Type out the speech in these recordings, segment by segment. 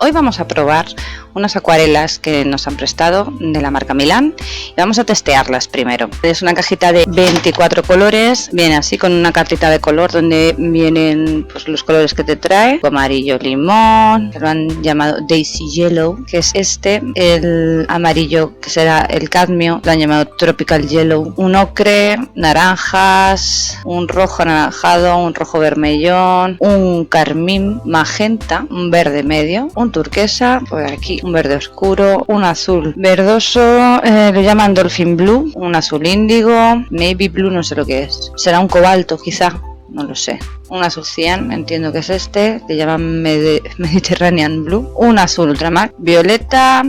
Hoy vamos a probar unas acuarelas que nos han prestado de la marca Milán y vamos a testearlas primero. Es una cajita de 24 colores, viene así con una cartita de color donde vienen pues, los colores que te trae, amarillo limón, que lo han llamado Daisy Yellow, que es este, el amarillo que será el cadmio, lo han llamado Tropical Yellow, un ocre, naranjas, un rojo anaranjado, un rojo vermellón, un carmín magenta, un verde medio, un turquesa, por aquí un verde oscuro, un azul verdoso, lo llaman Dolphin Blue, un azul índigo, Navy Blue, no sé lo que es, será un cobalto quizá, no lo sé, un azul cian, entiendo que es este, le llaman Mediterranean Blue, un azul ultramar, violeta,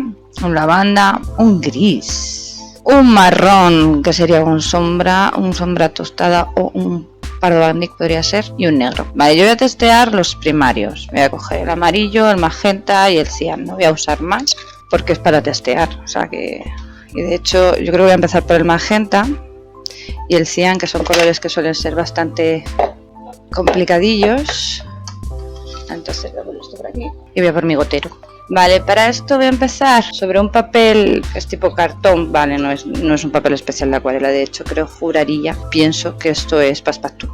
un lavanda, un gris, un marrón que sería un sombra tostada o un pardo bandic podría ser, y un negro. Vale, yo voy a testear los primarios. Voy a coger el amarillo, el magenta y el cian. No voy a usar más porque es para testear. O sea que... Y de hecho, yo creo que voy a empezar por el magenta y el cian, que son colores que suelen ser bastante complicadillos. Entonces voy a poner esto por aquí y voy a por mi gotero. Vale, para esto voy a empezar sobre un papel que es tipo cartón, vale, no es un papel especial de acuarela, de hecho pienso que esto es Passepartout,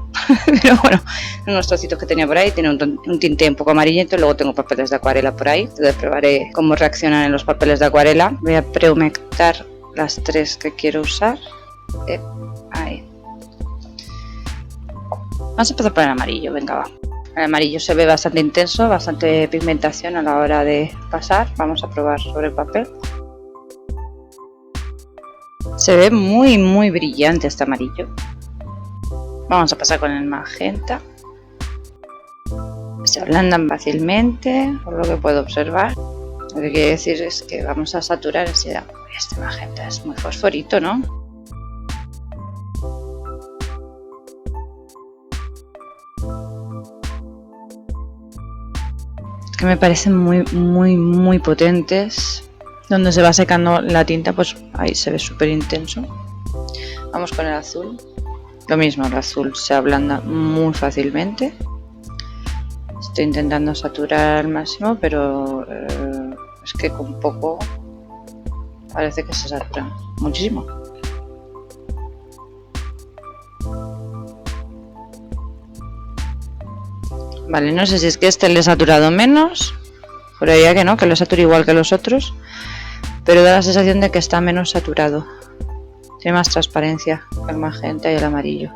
pero bueno, unos trocitos que tenía por ahí, tiene un tinte un poco amarillento y luego tengo papeles de acuarela por ahí, entonces probaré cómo reaccionan en los papeles de acuarela. Voy a prehumectar las tres que quiero usar, ahí. Vamos a empezar por el amarillo, venga va. El amarillo se ve bastante intenso, bastante pigmentación a la hora de pasar. Vamos a probar sobre el papel. Se ve muy brillante este amarillo. Vamos a pasar con el magenta. Se ablandan fácilmente, por lo que puedo observar. Lo que quiere decir es que vamos a saturar enseguida. Este magenta es muy fosforito, ¿no? Que me parecen muy potentes. Donde se va secando la tinta, pues ahí se ve súper intenso. Vamos con el azul. Lo mismo, el azul se ablanda muy fácilmente. Estoy intentando saturar al máximo, pero es que con poco parece que se satura muchísimo. Vale, no sé si es que este le he saturado menos, juraría que no, que lo saturo igual que los otros, pero da la sensación de que está menos saturado. Tiene más transparencia que el magenta y el amarillo.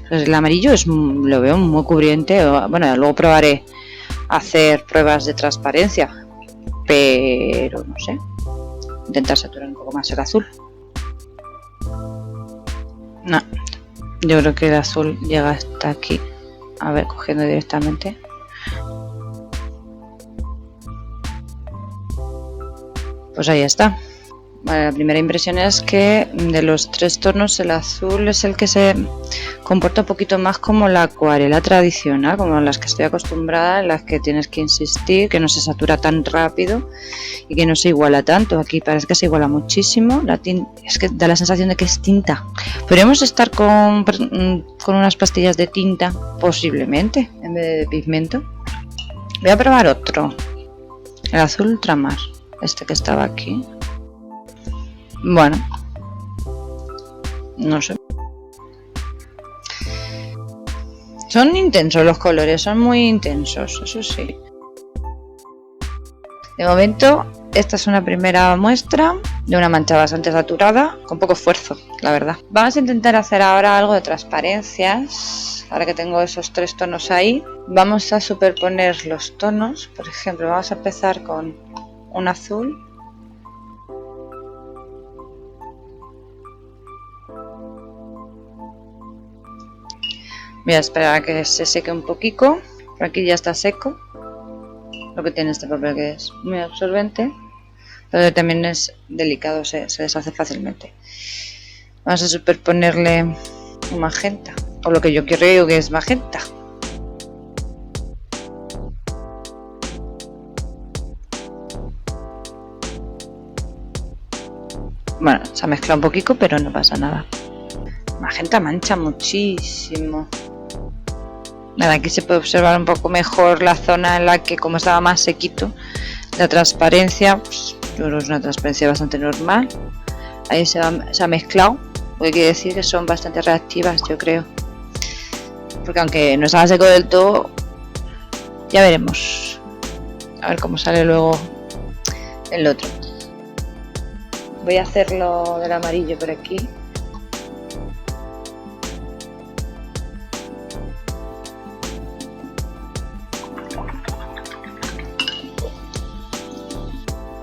Pues el amarillo lo veo muy cubriente, bueno, luego probaré hacer pruebas de transparencia, pero no sé, intentar saturar un poco más el azul. No, yo creo que el azul llega hasta aquí. A ver, cogiendo directamente. Pues ahí está. Vale, la primera impresión es que de los tres tonos el azul es el que se comporta un poquito más como la acuarela tradicional, como las que estoy acostumbrada, en las que tienes que insistir, que no se satura tan rápido y que no se iguala tanto. Aquí parece que se iguala muchísimo. La tinta, es que da la sensación de que es tinta. Podríamos estar con unas pastillas de tinta, posiblemente, en vez de pigmento. Voy a probar otro, el azul ultramar, este que estaba aquí. Bueno, no sé. Son intensos los colores, son muy intensos, eso sí. De momento, esta es una primera muestra de una mancha bastante saturada, con poco esfuerzo, la verdad. Vamos a intentar hacer ahora algo de transparencias. Ahora que tengo esos tres tonos ahí, vamos a superponer los tonos. Por ejemplo, vamos a empezar con un azul. Voy a esperar a que se seque un poquito. Por aquí ya está seco. Lo que tiene este papel, que es muy absorbente, pero también es delicado, se deshace fácilmente. Vamos a superponerle un magenta, o lo que yo creo que es magenta. Bueno, se ha mezclado un poquito, pero no pasa nada. Magenta mancha muchísimo. Nada, aquí se puede observar un poco mejor la zona en la que, como estaba más sequito, La transparencia, pues, yo creo que es una transparencia bastante normal. Ahí se ha mezclado, lo que quiere decir que son bastante reactivas, yo creo. Porque aunque no salga seco del todo, ya veremos. A ver cómo sale luego el otro. Voy a hacerlo del amarillo por aquí.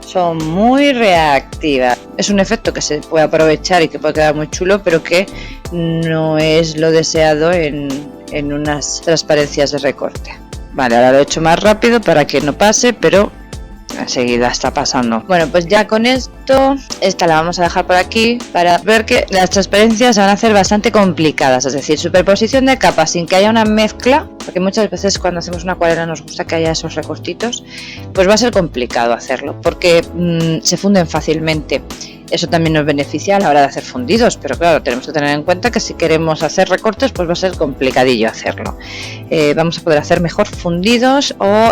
Son muy reactivas. Es un efecto que se puede aprovechar y que puede quedar muy chulo, pero que no es lo deseado en unas transparencias de recorte. Vale, ahora lo he hecho más rápido para que no pase, pero enseguida está pasando. Bueno, pues ya con esto, esta la vamos a dejar por aquí para ver que las transparencias se van a hacer bastante complicadas, es decir, superposición de capas sin que haya una mezcla, porque muchas veces cuando hacemos una acuarela nos gusta que haya esos recortitos, pues va a ser complicado hacerlo, porque se funden fácilmente. Eso también nos beneficia a la hora de hacer fundidos, pero claro, tenemos que tener en cuenta que si queremos hacer recortes, pues va a ser complicadillo hacerlo. Vamos a poder hacer mejor fundidos o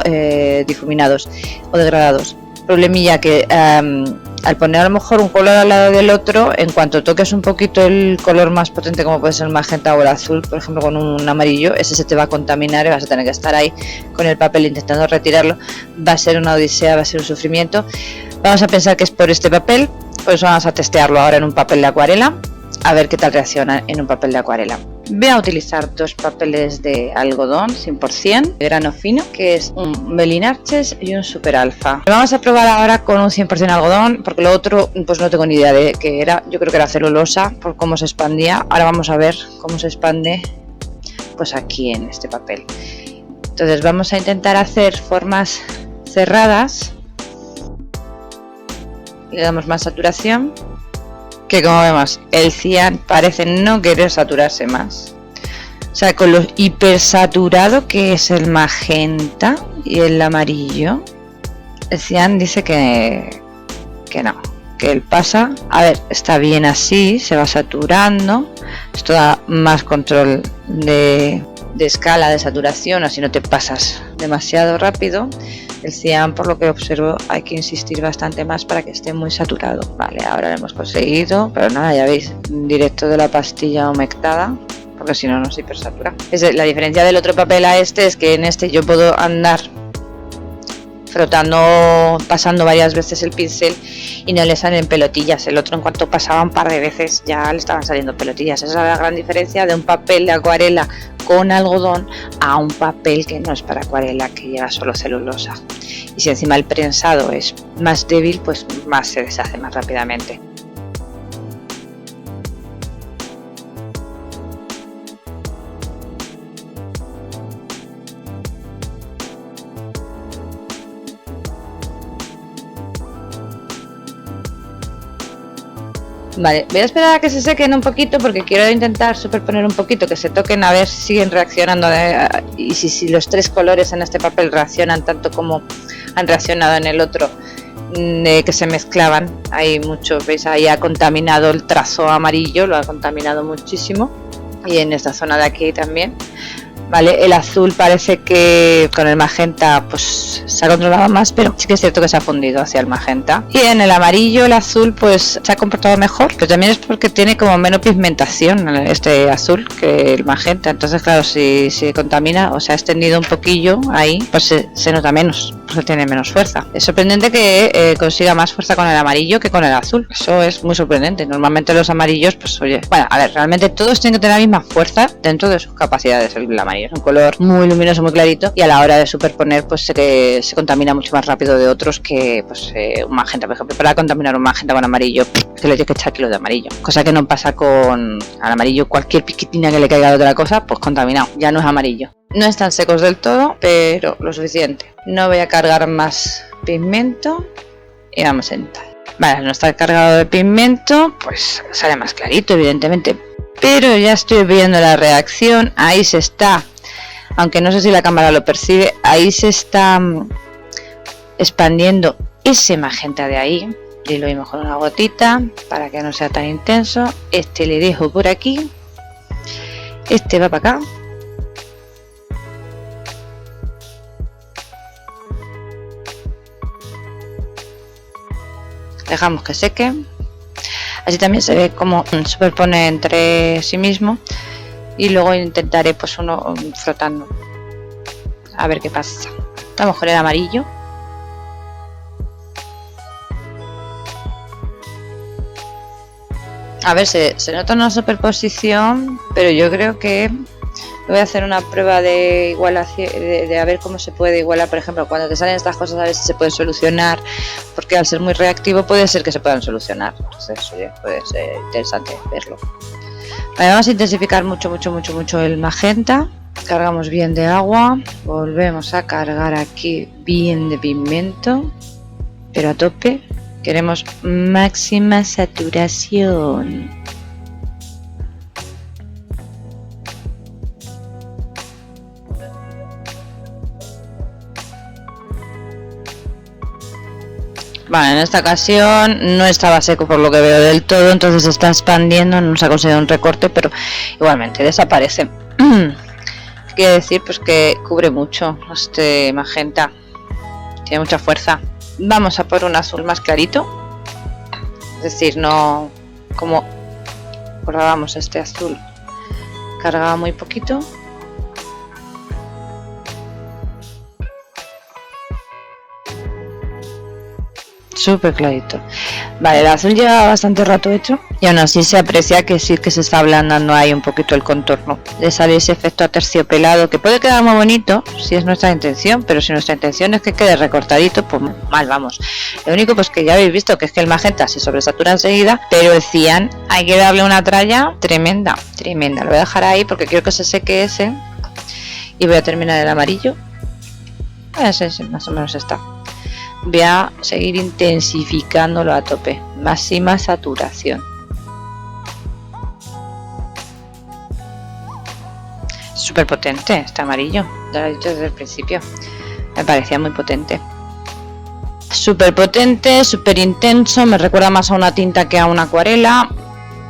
difuminados o degradados. Problemilla que al poner a lo mejor un color al lado del otro, en cuanto toques un poquito el color más potente como puede ser el magenta o el azul, por ejemplo con un amarillo, ese se te va a contaminar y vas a tener que estar ahí con el papel intentando retirarlo. Va a ser una odisea, va a ser un sufrimiento. Vamos a pensar que es por este papel. Por eso vamos a testearlo ahora en un papel de acuarela, a ver qué tal reacciona en un papel de acuarela. Voy a utilizar dos papeles de algodón 100% de grano fino, que es un Melin Arches y un Super Alfa. Lo vamos a probar ahora con un 100% algodón, porque lo otro pues no tengo ni idea de qué era. Yo creo que era celulosa, por cómo se expandía. Ahora vamos a ver cómo se expande pues aquí en este papel. Entonces vamos a intentar hacer formas cerradas. Le damos más saturación, que como vemos el cian parece no querer saturarse más, o sea, con lo hipersaturado que es el magenta y el amarillo, el cian dice que no, que él pasa. A ver, está bien así, se va saturando, esto da más control de escala de saturación, así no te pasas demasiado rápido. El cian, por lo que observo, hay que insistir bastante más para que esté muy saturado. Vale, ahora lo hemos conseguido, pero nada, ya veis, directo de la pastilla humectada, porque si no nos hipersatura. La diferencia del otro papel a este es que en este yo puedo andar frotando, pasando varias veces el pincel y no le salen pelotillas. El otro, en cuanto pasaba un par de veces, ya le estaban saliendo pelotillas. Esa es la gran diferencia de un papel de acuarela con algodón a un papel que no es para acuarela, que lleva solo celulosa. Y si encima el prensado es más débil, pues más se deshace más rápidamente. Vale, voy a esperar a que se sequen un poquito porque quiero intentar superponer un poquito, que se toquen, a ver si siguen reaccionando y si los tres colores en este papel reaccionan tanto como han reaccionado en el otro, que se mezclaban. Hay mucho, veis, ahí ha contaminado el trazo amarillo, lo ha contaminado muchísimo, y en esta zona de aquí también. Vale, el azul parece que con el magenta pues se ha controlado más, pero sí que es cierto que se ha fundido hacia el magenta. Y en el amarillo, el azul pues se ha comportado mejor, pero también es porque tiene como menos pigmentación este azul que el magenta. Entonces claro, si se contamina o se ha extendido un poquillo ahí, pues se nota menos, porque tiene menos fuerza. Es sorprendente que consiga más fuerza con el amarillo que con el azul. Eso es muy sorprendente. Normalmente los amarillos, pues oye, bueno, a ver, realmente todos tienen que tener la misma fuerza dentro de sus capacidades. El amarillo es un color muy luminoso, muy clarito, y a la hora de superponer pues se contamina mucho más rápido de otros que pues un magenta, por ejemplo. Para contaminar un magenta con amarillo, que le tienes que echar kilos de amarillo, cosa que no pasa con al amarillo. Cualquier piquitina que le caiga de otra cosa, pues contaminado, ya no es amarillo. No están secos del todo, pero lo suficiente. No voy a cargar más pigmento y vamos a entrar. Vale, no está cargado de pigmento, pues sale más clarito, evidentemente. Pero ya estoy viendo la reacción, ahí se está, aunque no sé si la cámara lo percibe, ahí se está expandiendo ese magenta de ahí. Diluimos con una gotita para que no sea tan intenso. Este le dejo por aquí, este va para acá. Dejamos que seque. Así también se ve cómo superpone entre sí mismo. Y luego intentaré pues uno frotando. A ver qué pasa. A lo mejor el amarillo. A ver, se nota una superposición, pero yo creo que voy a hacer una prueba de igualación, de a ver cómo se puede igualar. Por ejemplo, cuando te salen estas cosas, a ver si se pueden solucionar, porque al ser muy reactivo puede ser que se puedan solucionar. Entonces, oye, puede ser interesante verlo. Vale, vamos a intensificar mucho el magenta. Cargamos bien de agua, volvemos a cargar aquí bien de pigmento, pero a tope. Queremos máxima saturación. Vale, en esta ocasión no estaba seco por lo que veo del todo, entonces se está expandiendo, no se ha conseguido un recorte, pero igualmente desaparece. Quiere decir pues que cubre mucho este magenta, tiene mucha fuerza. Vamos a por un azul más clarito, es decir, no como recordábamos, este azul cargaba muy poquito. Súper clarito. Vale, el azul lleva bastante rato hecho y aún así se aprecia que sí que se está ablandando ahí un poquito el contorno. Le sale ese efecto aterciopelado que puede quedar muy bonito si es nuestra intención, pero si nuestra intención es que quede recortadito, pues mal vamos. Lo único pues que ya habéis visto que es que el magenta se sobresatura enseguida, pero el cian hay que darle una tralla tremenda. Lo voy a dejar ahí porque quiero que se seque ese y voy a terminar el amarillo. Ese más o menos está. Voy a seguir intensificándolo a tope, máxima saturación. Súper potente este amarillo, ya lo he dicho desde el principio, me parecía muy potente. Súper potente, súper intenso, me recuerda más a una tinta que a una acuarela.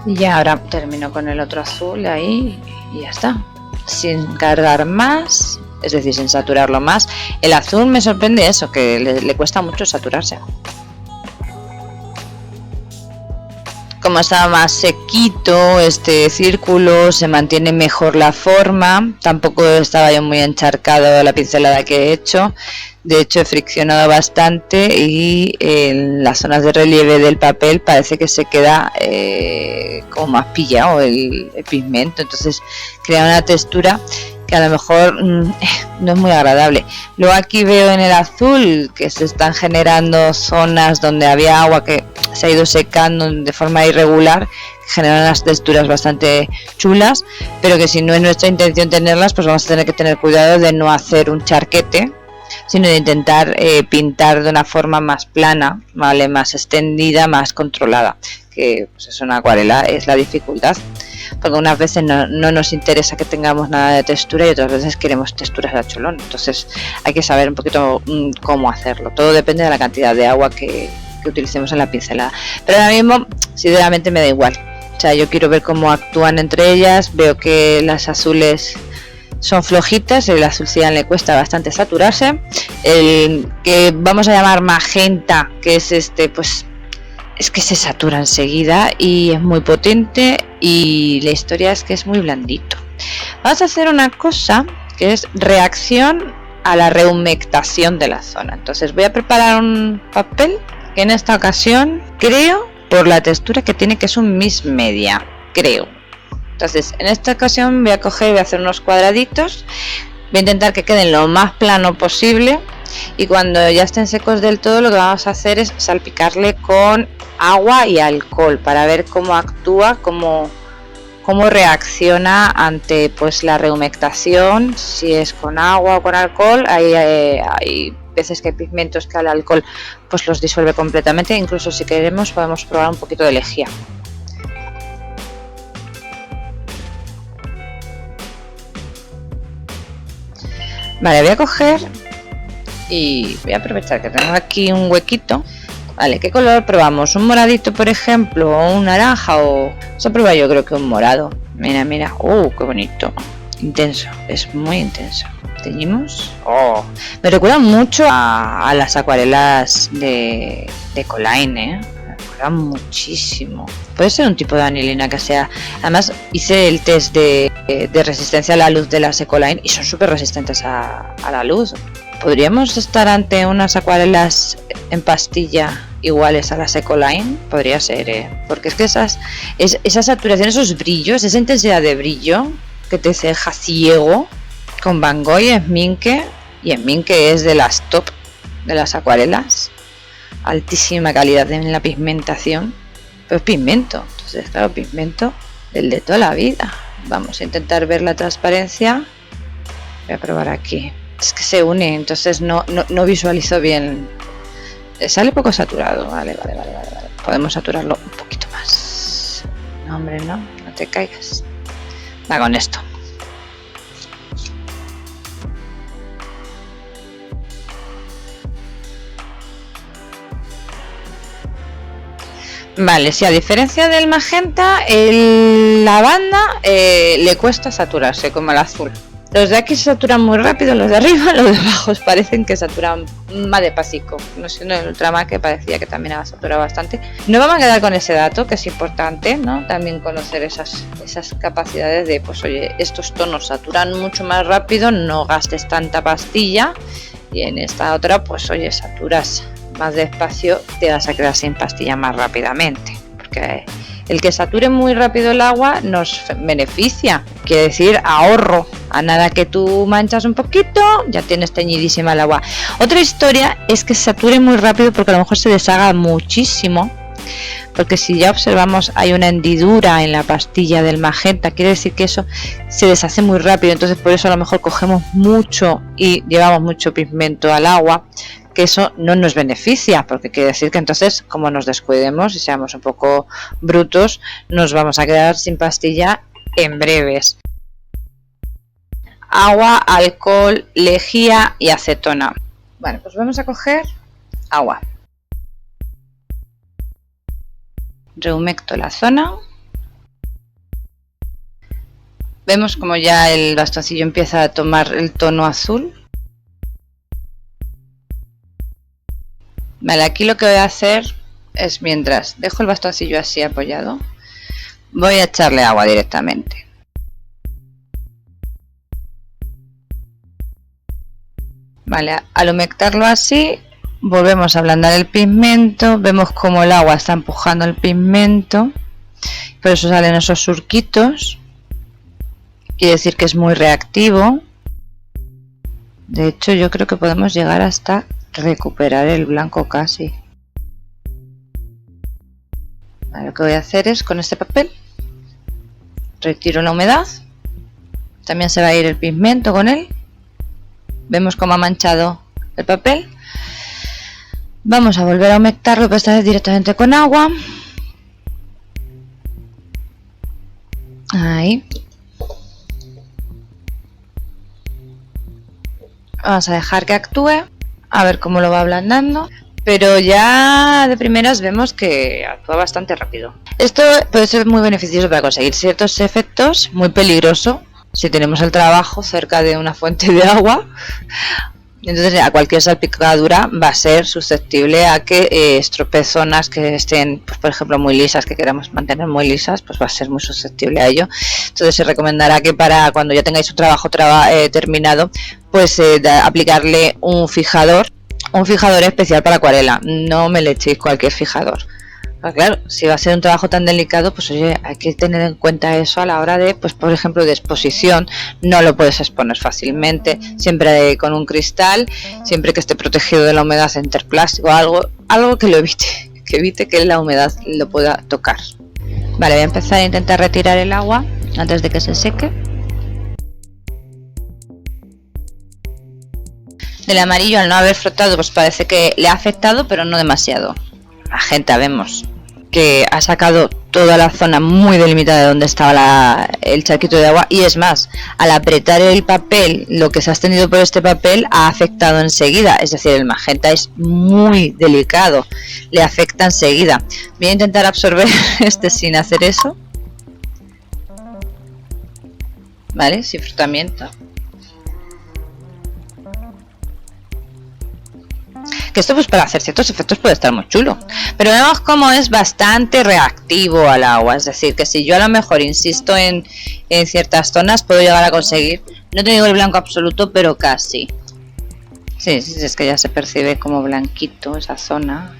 Y ahora termino con el otro azul ahí y ya está, sin cargar más. Es decir, sin saturarlo más. El azul me sorprende eso, que le cuesta mucho saturarse. Como está más sequito este círculo, se mantiene mejor la forma. Tampoco estaba yo muy encharcado la pincelada que he hecho. De hecho he friccionado bastante y en las zonas de relieve del papel parece que se queda como más pillado el pigmento. Entonces crea una textura que a lo mejor no es muy agradable. Luego aquí veo en el azul que se están generando zonas donde había agua que se ha ido secando de forma irregular, que generan unas texturas bastante chulas, pero que si no es nuestra intención tenerlas, pues vamos a tener que tener cuidado de no hacer un charquete, sino de intentar pintar de una forma más plana, ¿vale? Más extendida, más controlada, que pues es una acuarela, es la dificultad. Porque unas veces no nos interesa que tengamos nada de textura y otras veces queremos texturas de cholón. Entonces hay que saber un poquito cómo hacerlo. Todo depende de la cantidad de agua que utilicemos en la pincelada. Pero ahora mismo, sinceramente, me da igual. O sea, yo quiero ver cómo actúan entre ellas. Veo que las azules son flojitas, el azul cian le cuesta bastante saturarse. El que vamos a llamar magenta, que es este, pues es que se satura enseguida y es muy potente, y la historia es que es muy blandito. Vamos a hacer una cosa que es reacción a la rehumectación de la zona. Entonces voy a preparar un papel que en esta ocasión creo, por la textura que tiene, que es un mix media, creo. Entonces en esta ocasión voy a coger y voy a hacer unos cuadraditos, voy a intentar que queden lo más plano posible, y cuando ya estén secos del todo lo que vamos a hacer es salpicarle con agua y alcohol para ver cómo actúa, cómo reacciona ante pues la rehumectación, si es con agua o con alcohol. Hay veces que hay pigmentos que al alcohol pues los disuelve completamente, incluso si queremos podemos probar un poquito de lejía. Vale, voy a coger y voy a aprovechar que tengo aquí un huequito. Vale, ¿qué color probamos? ¿Un moradito, por ejemplo? ¿O un naranja? O se prueba, yo creo que un morado. Mira, mira. ¡Qué bonito! Intenso, es muy intenso. ¿Teñimos? ¡Oh! Me recuerda mucho a las acuarelas de Coline, ¿eh? satura muchísimo. Puede ser un tipo de anilina que sea. Además, hice el test de resistencia a la luz de las Ecoline y son súper resistentes a la luz. ¿Podríamos estar ante unas acuarelas en pastilla iguales a las Ecoline? Podría ser, porque es que esa saturación, esos brillos, esa intensidad de brillo que te deja ciego con Van Gogh y Esminque, y Esminque es de las top de las acuarelas, altísima calidad en la pigmentación, pero es pigmento, entonces claro, pigmento del de toda la vida. Vamos a intentar ver la transparencia. Voy a probar aquí, es que se une, entonces no visualizo bien. Sale poco saturado, vale. Podemos saturarlo un poquito más. No, hombre, no te caigas. Va con esto. Vale, sí, a diferencia del magenta, el lavanda le cuesta saturarse como el azul. Los de aquí se saturan muy rápido, los de arriba, los de abajo parecen que saturan más despacito. No sé, el Ultramatte que parecía que también ha saturado bastante. Nos vamos a quedar con ese dato, que es importante, ¿no? También conocer esas capacidades de, pues oye, estos tonos saturan mucho más rápido, no gastes tanta pastilla. Y en esta otra, pues oye, saturas más despacio, te vas a quedar sin pastilla más rápidamente, porque el que sature muy rápido el agua nos beneficia, quiere decir ahorro. A nada que tú manchas un poquito, ya tienes teñidísima el agua. Otra historia es que sature muy rápido porque a lo mejor se deshaga muchísimo, porque si ya observamos hay una hendidura en la pastilla del magenta, quiere decir que eso se deshace muy rápido, entonces por eso a lo mejor cogemos mucho y llevamos mucho pigmento al agua, que eso no nos beneficia, porque quiere decir que entonces como nos descuidemos y seamos un poco brutos, nos vamos a quedar sin pastilla en breves. Agua, alcohol, lejía y acetona. Bueno, pues vamos a coger agua. Rehumecto la zona. Vemos como ya el bastoncillo empieza a tomar el tono azul. Vale, aquí lo que voy a hacer es, mientras dejo el bastoncillo así apoyado, voy a echarle agua directamente. Vale, al humectarlo así, volvemos a ablandar el pigmento, vemos como el agua está empujando el pigmento, por eso salen esos surquitos, quiere decir que es muy reactivo. De hecho, yo creo que podemos llegar hasta recuperar el blanco casi. Vale, lo que voy a hacer es, con este papel, retiro la humedad, también se va a ir el pigmento con él. Vemos cómo ha manchado el papel. Vamos a volver a humectarlo, pero esta vez directamente con agua. Ahí. Vamos a dejar que actúe, a ver cómo lo va ablandando. Pero ya de primeras vemos que actúa bastante rápido. Esto puede ser muy beneficioso para conseguir ciertos efectos, muy peligroso si tenemos el trabajo cerca de una fuente de agua. Entonces a cualquier salpicadura va a ser susceptible a que estropee zonas que estén, pues, por ejemplo, muy lisas, que queramos mantener muy lisas, pues va a ser muy susceptible a ello. Entonces se recomendará que para cuando ya tengáis su trabajo terminado, pues aplicarle un fijador especial para acuarela. No me le echéis cualquier fijador. Claro, si va a ser un trabajo tan delicado, pues oye, hay que tener en cuenta eso a la hora de, pues por ejemplo, de exposición. No lo puedes exponer fácilmente, siempre con un cristal, siempre que esté protegido de la humedad, interplástico, algo que lo evite, que la humedad lo pueda tocar. Vale, voy a empezar a intentar retirar el agua antes de que se seque. Del amarillo, al no haber frotado, pues parece que le ha afectado, pero no demasiado. Magenta, vemos que ha sacado toda la zona muy delimitada de donde estaba el charquito de agua, y es más, al apretar el papel, lo que se ha extendido por este papel ha afectado enseguida, es decir, el magenta es muy delicado, le afecta enseguida. Voy a intentar absorber este sin hacer eso, vale, sin frotamiento. Que esto pues para hacer ciertos efectos puede estar muy chulo. Pero vemos cómo es bastante reactivo al agua. Es decir, que si yo a lo mejor insisto en ciertas zonas puedo llegar a conseguir, no te digo el blanco absoluto, pero casi. Sí, es que ya se percibe como blanquito esa zona.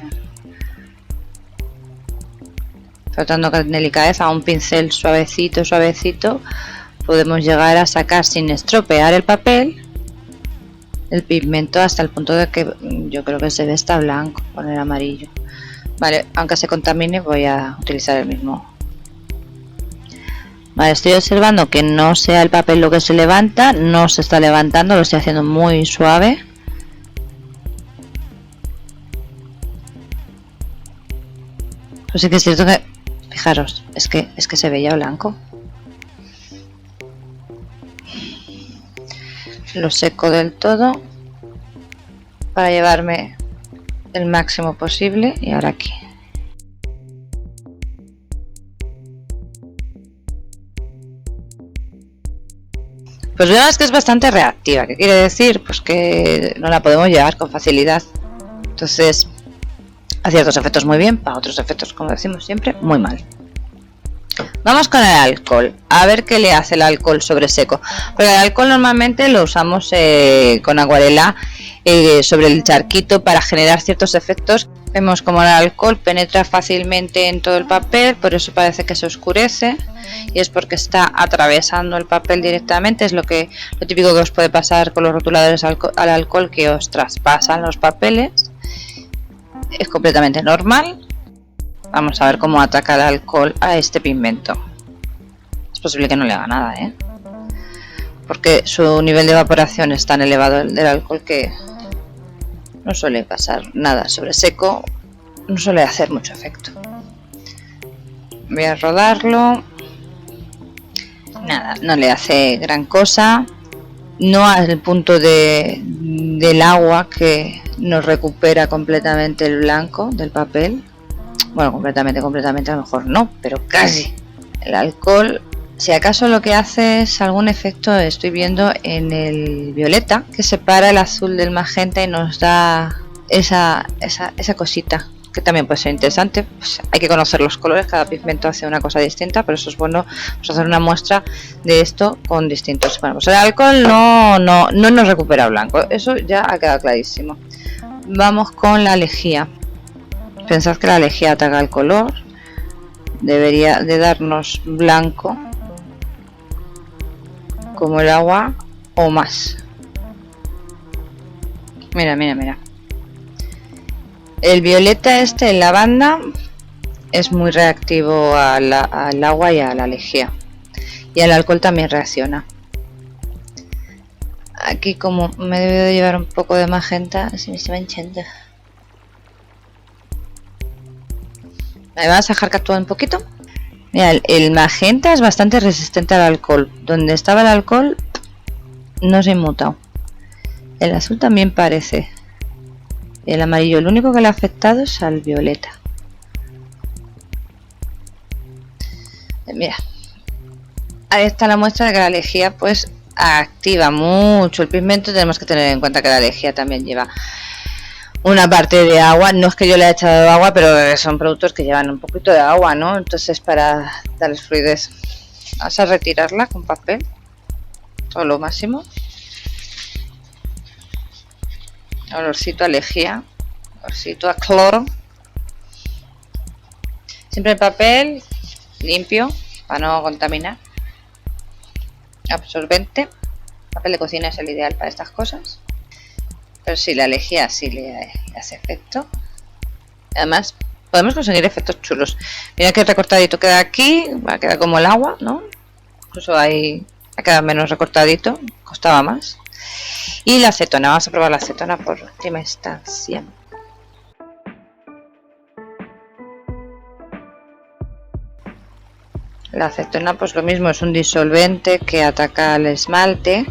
Tratando con delicadeza, un pincel suavecito, suavecito, podemos llegar a sacar sin estropear el papel el pigmento hasta el punto de que yo creo que se ve está blanco con el amarillo. Vale, aunque se contamine voy a utilizar el mismo. Vale, estoy observando que no sea el papel lo que se levanta, no se está levantando, lo estoy haciendo muy suave. Pues sí que es cierto que, fijaros, es que se veía blanco. Lo seco del todo para llevarme el máximo posible y ahora aquí. Pues vemos que es bastante reactiva. ¿Qué quiere decir? Pues que no la podemos llevar con facilidad. Entonces, a ciertos efectos muy bien, para otros efectos, como decimos siempre, muy mal. Vamos con el alcohol, a ver qué le hace el alcohol sobre seco. Porque el alcohol normalmente lo usamos con acuarela sobre el charquito para generar ciertos efectos. Vemos como el alcohol penetra fácilmente en todo el papel, por eso parece que se oscurece, y es porque está atravesando el papel directamente. Es lo típico que os puede pasar con los rotuladores al alcohol, que os traspasan los papeles. Es completamente normal. Vamos a ver cómo ataca el alcohol a este pigmento. Es posible que no le haga nada, porque su nivel de evaporación es tan elevado del alcohol que no suele pasar nada sobre seco, no suele hacer mucho efecto. Voy a rodarlo. Nada, no le hace gran cosa. No al punto del agua que nos recupera completamente el blanco del papel. Bueno, completamente a lo mejor no, pero casi. El alcohol, si acaso lo que hace es algún efecto, estoy viendo en el violeta, que separa el azul del magenta y nos da esa cosita, que también puede ser interesante. Pues hay que conocer los colores, cada pigmento hace una cosa distinta, pero eso es bueno, pues hacer una muestra de esto con distintos. Bueno, pues el alcohol no nos recupera blanco, eso ya ha quedado clarísimo. Vamos con la lejía. Pensad que la lejía ataca el color, debería de darnos blanco como el agua o más. Mira. El violeta el lavanda, es muy reactivo al agua y a la lejía, y al alcohol también reacciona. Aquí, como me debo de llevar un poco de magenta, se me está manchando. Vamos a dejar que actúe un poquito. Mira, el magenta es bastante resistente al alcohol. Donde estaba el alcohol no se ha inmutado. El azul también parece. El amarillo, lo único que le ha afectado es al violeta. Mira, ahí está la muestra de que la lejía pues activa mucho el pigmento. Tenemos que tener en cuenta que la lejía también lleva una parte de agua. No es que yo le haya echado agua, pero son productos que llevan un poquito de agua, ¿no? Entonces, para darles fluidez, vamos a retirarla con papel, todo lo máximo. Olorcito a lejía, olorcito a cloro. Siempre el papel limpio para no contaminar. Absorbente. Papel de cocina es el ideal para estas cosas. Pero sí, la lejía sí le hace efecto. Además, podemos conseguir efectos chulos. Mira que recortadito queda aquí, va a quedar como el agua, ¿no? Incluso ahí ha quedado menos recortadito, costaba más. Y la acetona, vamos a probar la acetona por última instancia. La acetona, pues lo mismo, es un disolvente que ataca al esmalte.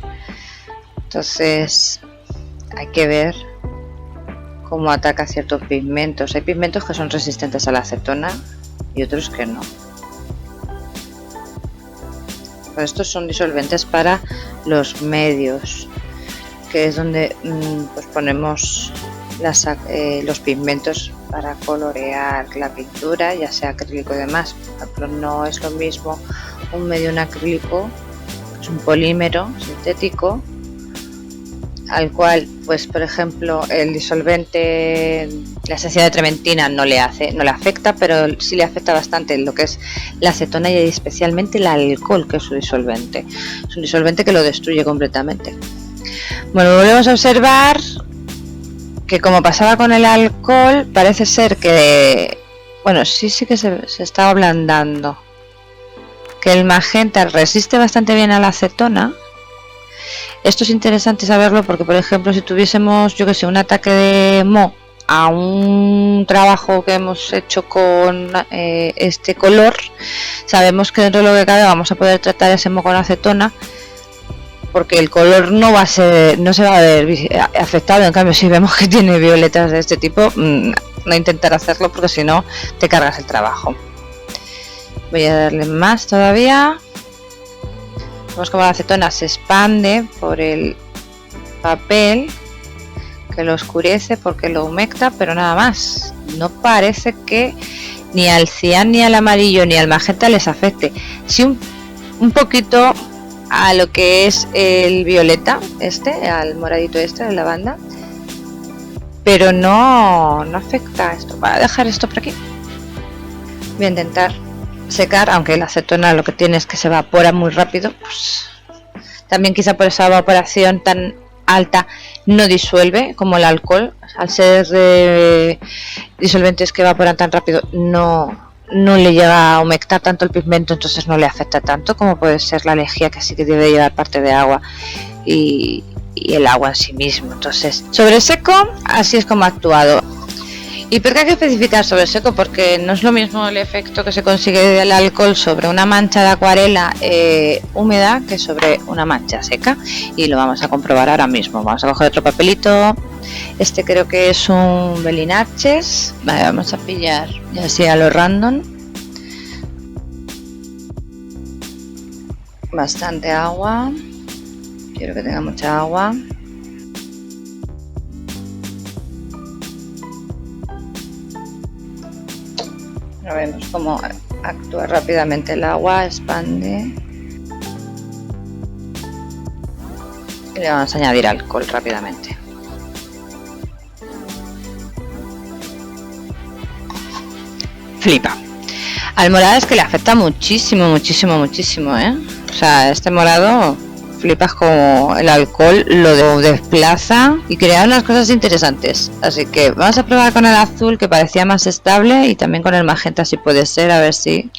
Entonces hay que ver cómo ataca ciertos pigmentos. Hay pigmentos que son resistentes a la acetona y otros que no. Pues estos son disolventes para los medios, que es donde pues ponemos los pigmentos para colorear la pintura, ya sea acrílico y demás. Por ejemplo, no es lo mismo un medio en acrílico, es un polímero sintético, al cual, pues por ejemplo, el disolvente, la esencia de trementina no le afecta, pero sí le afecta bastante lo que es la acetona y especialmente el alcohol, que es su disolvente. Es un disolvente que lo destruye completamente. Bueno, volvemos a observar que, como pasaba con el alcohol, parece ser que, bueno, sí que se está ablandando, que el magenta resiste bastante bien a la acetona. Esto es interesante saberlo porque, por ejemplo, si tuviésemos, yo que sé, un ataque de moho a un trabajo que hemos hecho con este color, sabemos que dentro de lo que cabe vamos a poder tratar ese moho con acetona, porque el color no se va a ver afectado. En cambio, si vemos que tiene violetas de este tipo, no intentar hacerlo, porque si no te cargas el trabajo. Voy a darle más todavía. Vemos como la acetona se expande por el papel, que lo oscurece porque lo humecta, pero nada más. No parece que ni al cian, ni al amarillo, ni al magenta les afecte. Sí, un poquito a lo que es el violeta, al moradito de lavanda, pero no afecta a esto. Voy a dejar esto por aquí. Voy a intentar secar, aunque la acetona lo que tiene es que se evapora muy rápido, pues también quizá por esa evaporación tan alta no disuelve como el alcohol. Al ser disolventes que evaporan tan rápido, no le llega a humectar tanto el pigmento, entonces no le afecta tanto como puede ser la lejía, que sí que debe llevar parte de agua y el agua en sí mismo. Entonces, sobre seco, así es como ha actuado. ¿Y por qué hay que especificar sobre seco? Porque no es lo mismo el efecto que se consigue del alcohol sobre una mancha de acuarela húmeda que sobre una mancha seca, y lo vamos a comprobar ahora mismo. Vamos a coger otro papelito. Este creo que es un Belinarches. Vale, vamos a pillar ya así a lo random. Bastante agua. Quiero que tenga mucha agua. Vemos cómo actúa rápidamente el agua, expande. Y le vamos a añadir alcohol rápidamente. Flipa. Al morado es que le afecta muchísimo, O sea, este morado, flipas como el alcohol lo desplaza y crea unas cosas interesantes. Así que vamos a probar con el azul, que parecía más estable, y también con el magenta, si puede ser. A ver,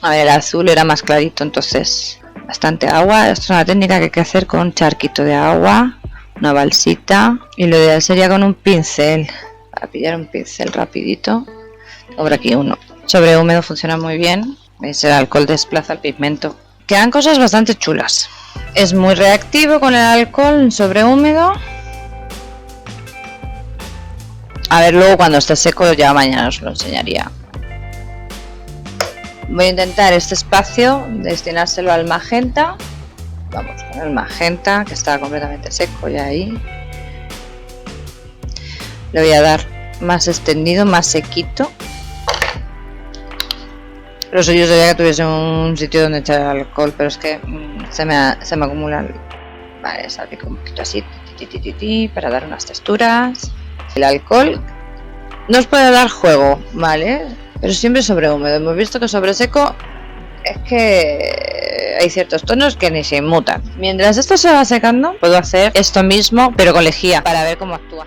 el azul era más clarito, entonces bastante agua. Esto es una técnica que hay que hacer con un charquito de agua, una balsita, y lo ideal sería con un pincel, para pillar un pincel rapidito. Sobre aquí uno. Sobre húmedo funciona muy bien. ¿Veis? El alcohol desplaza el pigmento. Quedan cosas bastante chulas. Es muy reactivo con el alcohol sobre húmedo. A ver, luego cuando esté seco, ya mañana os lo enseñaría. Voy a intentar este espacio destinárselo al magenta. Vamos con el magenta, que está completamente seco ya ahí. Le voy a dar más extendido, más sequito. Lo suyo sería que tuviese un sitio donde echar alcohol, pero es que se me acumula. Vale, salpico un poquito así, para dar unas texturas. El alcohol nos puede dar juego, ¿vale? Pero siempre sobre húmedo. Hemos visto que sobre seco es que hay ciertos tonos que ni se inmutan. Mientras esto se va secando, puedo hacer esto mismo, pero con lejía, para ver cómo actúa.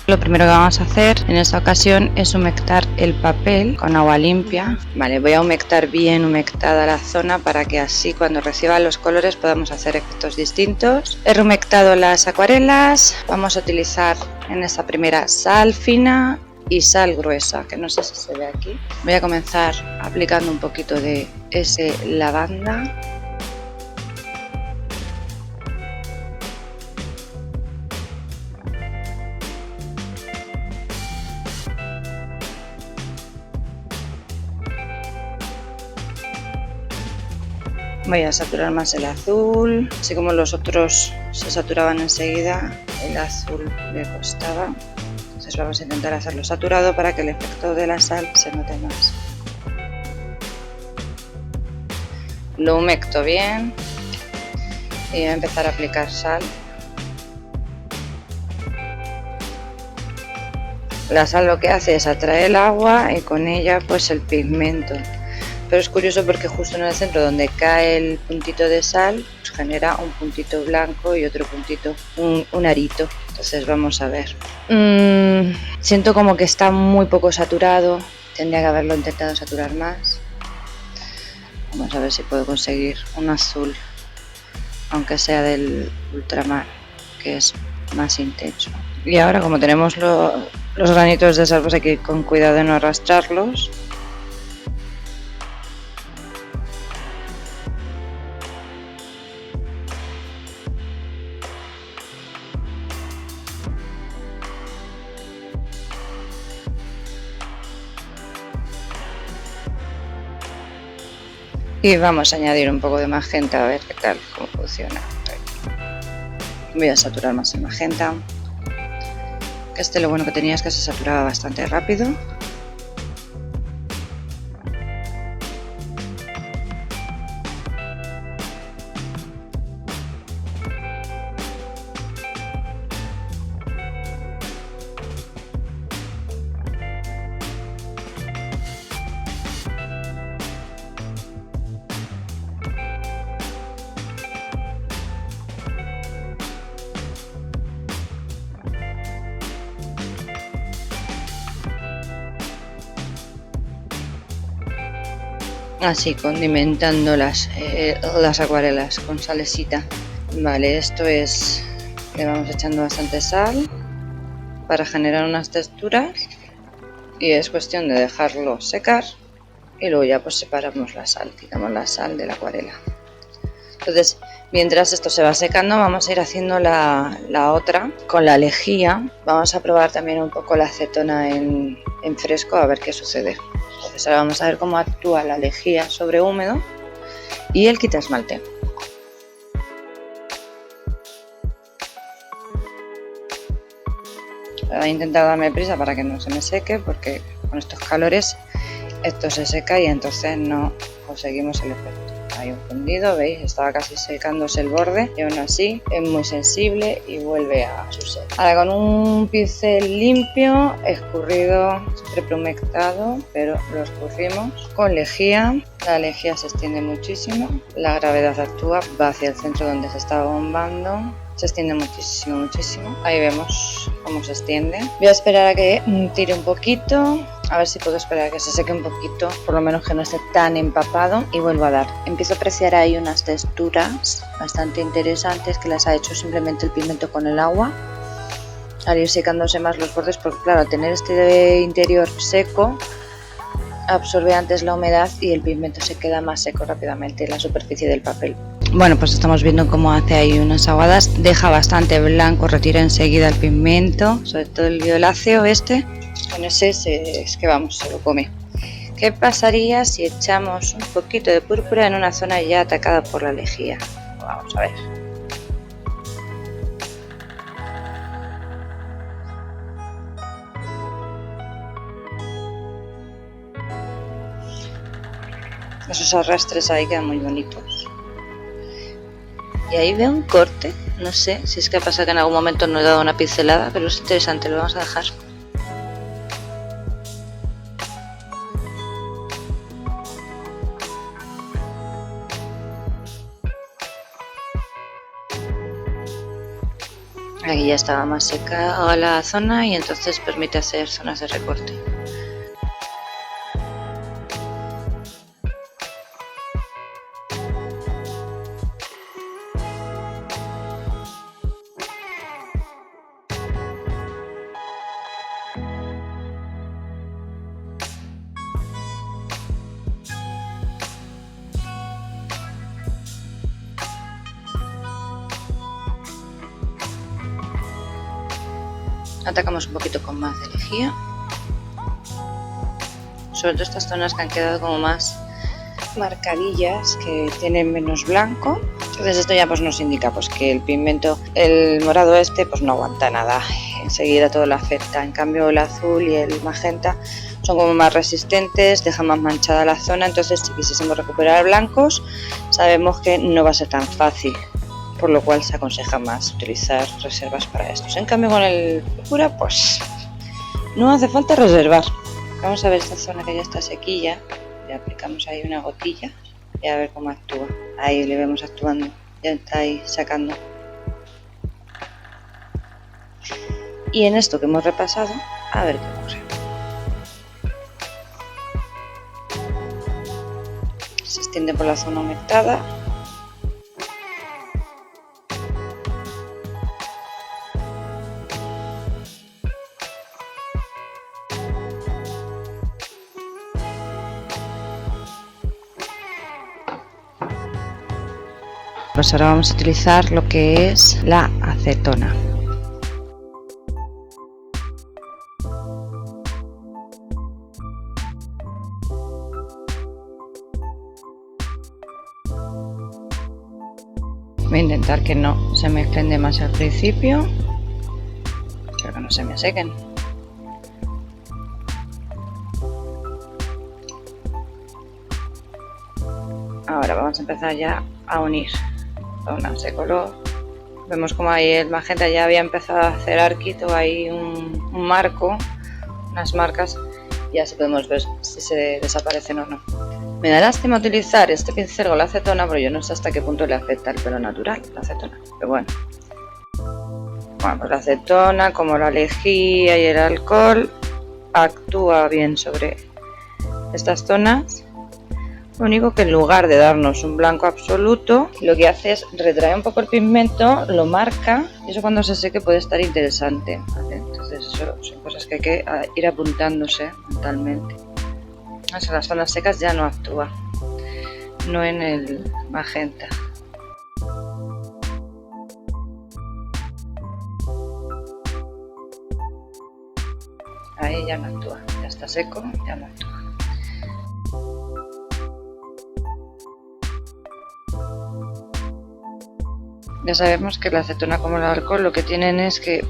Lo primero que vamos a hacer en esta ocasión es humectar el papel con agua limpia. Vale, voy a humectar bien humectada la zona, para que así cuando reciba los colores podamos hacer efectos distintos. He rehumectado las acuarelas. Vamos a utilizar en esta primera sal fina y sal gruesa, que no sé si se ve aquí. Voy a comenzar aplicando un poquito de ese lavanda. Voy a saturar más el azul, así como los otros se saturaban enseguida. el azul le costaba. Entonces vamos a intentar hacerlo saturado para que el efecto de la sal se note más. Lo humecto bien y voy a empezar a aplicar sal. La sal lo que hace es atraer el agua y con ella pues el pigmento. Pero es curioso porque justo en el centro donde cae el puntito de sal pues genera un puntito blanco y otro puntito, un arito. Entonces vamos a ver. Siento como que está muy poco saturado. Tendría que haberlo intentado saturar más. Vamos a ver si puedo conseguir un azul, aunque sea del ultramar, que es más intenso. Y ahora, como tenemos los granitos de sal, pues hay que ir con cuidado de no arrastrarlos. Y vamos a añadir un poco de magenta a ver qué tal, cómo funciona. Voy a saturar más el magenta. Este lo bueno que tenía es que se saturaba bastante rápido. Así, condimentando las acuarelas con salecita. Vale, esto es, le vamos echando bastante sal para generar unas texturas y es cuestión de dejarlo secar y luego ya pues separamos la sal, quitamos la sal de la acuarela. Entonces, mientras esto se va secando, vamos a ir haciendo la otra con la lejía. Vamos a probar también un poco la acetona en fresco a ver qué sucede. Entonces ahora vamos a ver cómo actúa la lejía sobre húmedo y el quita esmalte. Voy a intentar darme prisa para que no se me seque porque con estos calores esto se seca y entonces no conseguimos el efecto. Hay un fundido, veis, estaba casi secándose el borde y aún así es muy sensible y vuelve a su sed. Ahora con un pincel limpio, escurrido, siempre prehumectado, pero lo escurrimos con lejía. La lejía se extiende muchísimo, la gravedad actúa, va hacia el centro donde se está bombando. Se extiende muchísimo, muchísimo. Ahí vemos cómo se extiende. Voy a esperar a que tire un poquito. A ver si puedo esperar a que se seque un poquito. Por lo menos que no esté tan empapado. Y vuelvo a dar. Empiezo a apreciar ahí unas texturas bastante interesantes que las ha hecho simplemente el pigmento con el agua. Al ir secándose más los bordes. Porque claro, al tener este interior seco, absorbe antes la humedad y el pigmento se queda más seco rápidamente en la superficie del papel. Bueno, pues estamos viendo cómo hace ahí unas aguadas, deja bastante blanco, retira enseguida el pigmento, sobre todo el violáceo este, con ese es que vamos, se lo come. ¿Qué pasaría si echamos un poquito de púrpura en una zona ya atacada por la lejía? Vamos a ver. Esos arrastres ahí quedan muy bonitos. Y ahí veo un corte, no sé si es que pasa que en algún momento no he dado una pincelada, pero es interesante, lo vamos a dejar. Aquí ya estaba más seca la zona y entonces permite hacer zonas de recorte. Atacamos un poquito con más de lejía, sobre todo estas zonas que han quedado como más marcadillas, que tienen menos blanco, Entonces esto ya pues nos indica pues que el pigmento, el morado este, pues no aguanta nada, enseguida todo lo afecta. En cambio el azul y el magenta son como más resistentes, dejan más manchada la zona. Entonces si quisiésemos recuperar blancos, sabemos que no va a ser tan fácil, por lo cual se aconseja más utilizar reservas para estos. En cambio con el púrpura pues no hace falta reservar. Vamos a ver esta zona que ya está sequilla, le aplicamos ahí una gotilla y a ver cómo actúa. Ahí le vemos actuando, ya está ahí sacando. Y en esto que hemos repasado, a ver qué ocurre. Se extiende por la zona humectada. Pues ahora vamos a utilizar lo que es la acetona. Voy a intentar que no se mezclen demasiado al principio, pero que no se me sequen. Ahora vamos a empezar ya a unir zonas de color. Vemos como ahí el magenta ya había empezado a hacer arquito, ahí un marco, unas marcas, y así podemos ver si se desaparecen o no. Me da lástima utilizar este pincel con la acetona, pero yo no sé hasta qué punto le afecta el pelo natural, la acetona. Pero bueno, pues la acetona, como la lejía y el alcohol, actúa bien sobre estas zonas. Lo único que en lugar de darnos un blanco absoluto, lo que hace es retraer un poco el pigmento, lo marca, y eso cuando se seque puede estar interesante, ¿vale? Entonces eso son cosas que hay que ir apuntándose mentalmente. En las zonas secas ya no actúa, no en el magenta. Ahí ya no actúa, ya está seco, ya no actúa. Ya sabemos que la acetona como el alcohol lo que tienen es que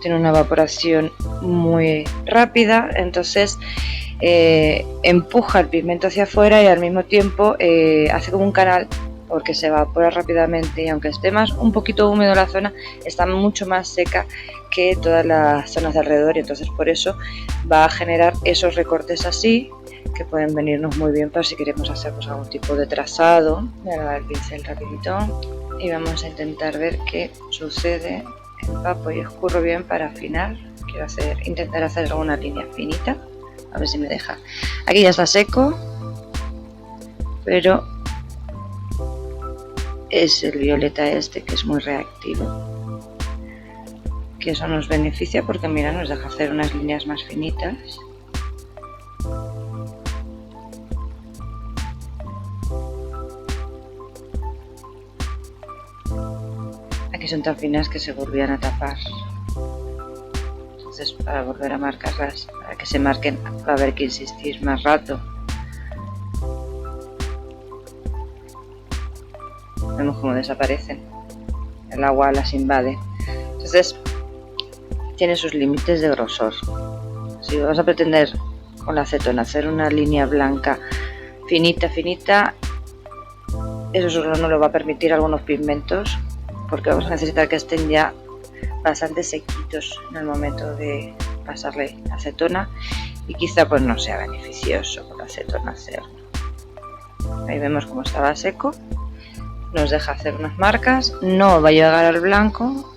tiene una evaporación muy rápida, entonces empuja el pigmento hacia afuera y al mismo tiempo hace como un canal porque se evapora rápidamente, y aunque esté un poquito húmedo la zona, está mucho más seca que todas las zonas de alrededor, y entonces por eso va a generar esos recortes así que pueden venirnos muy bien para si queremos hacer pues, algún tipo de trazado. Voy a lavar el pincel rapidito y vamos a intentar ver qué sucede. Empapo y escurro bien para afinar. Quiero intentar hacer alguna línea finita, a ver si me deja. Aquí ya está seco, pero es el violeta este que es muy reactivo, que eso nos beneficia porque mira, nos deja hacer unas líneas más finitas. Aquí son tan finas que se volvían a tapar, entonces para volver a marcarlas, para que se marquen, va a haber que insistir más rato. Vemos cómo desaparecen, el agua las invade, entonces tiene sus límites de grosor. Si vas a pretender con la acetona hacer una línea blanca finita, eso solo no lo va a permitir algunos pigmentos, porque vamos a necesitar que estén ya bastante sequitos en el momento de pasarle acetona, y quizá pues no sea beneficioso con la acetona hacerlo. Ahí vemos cómo estaba seco, nos deja hacer unas marcas, no va a llegar al blanco,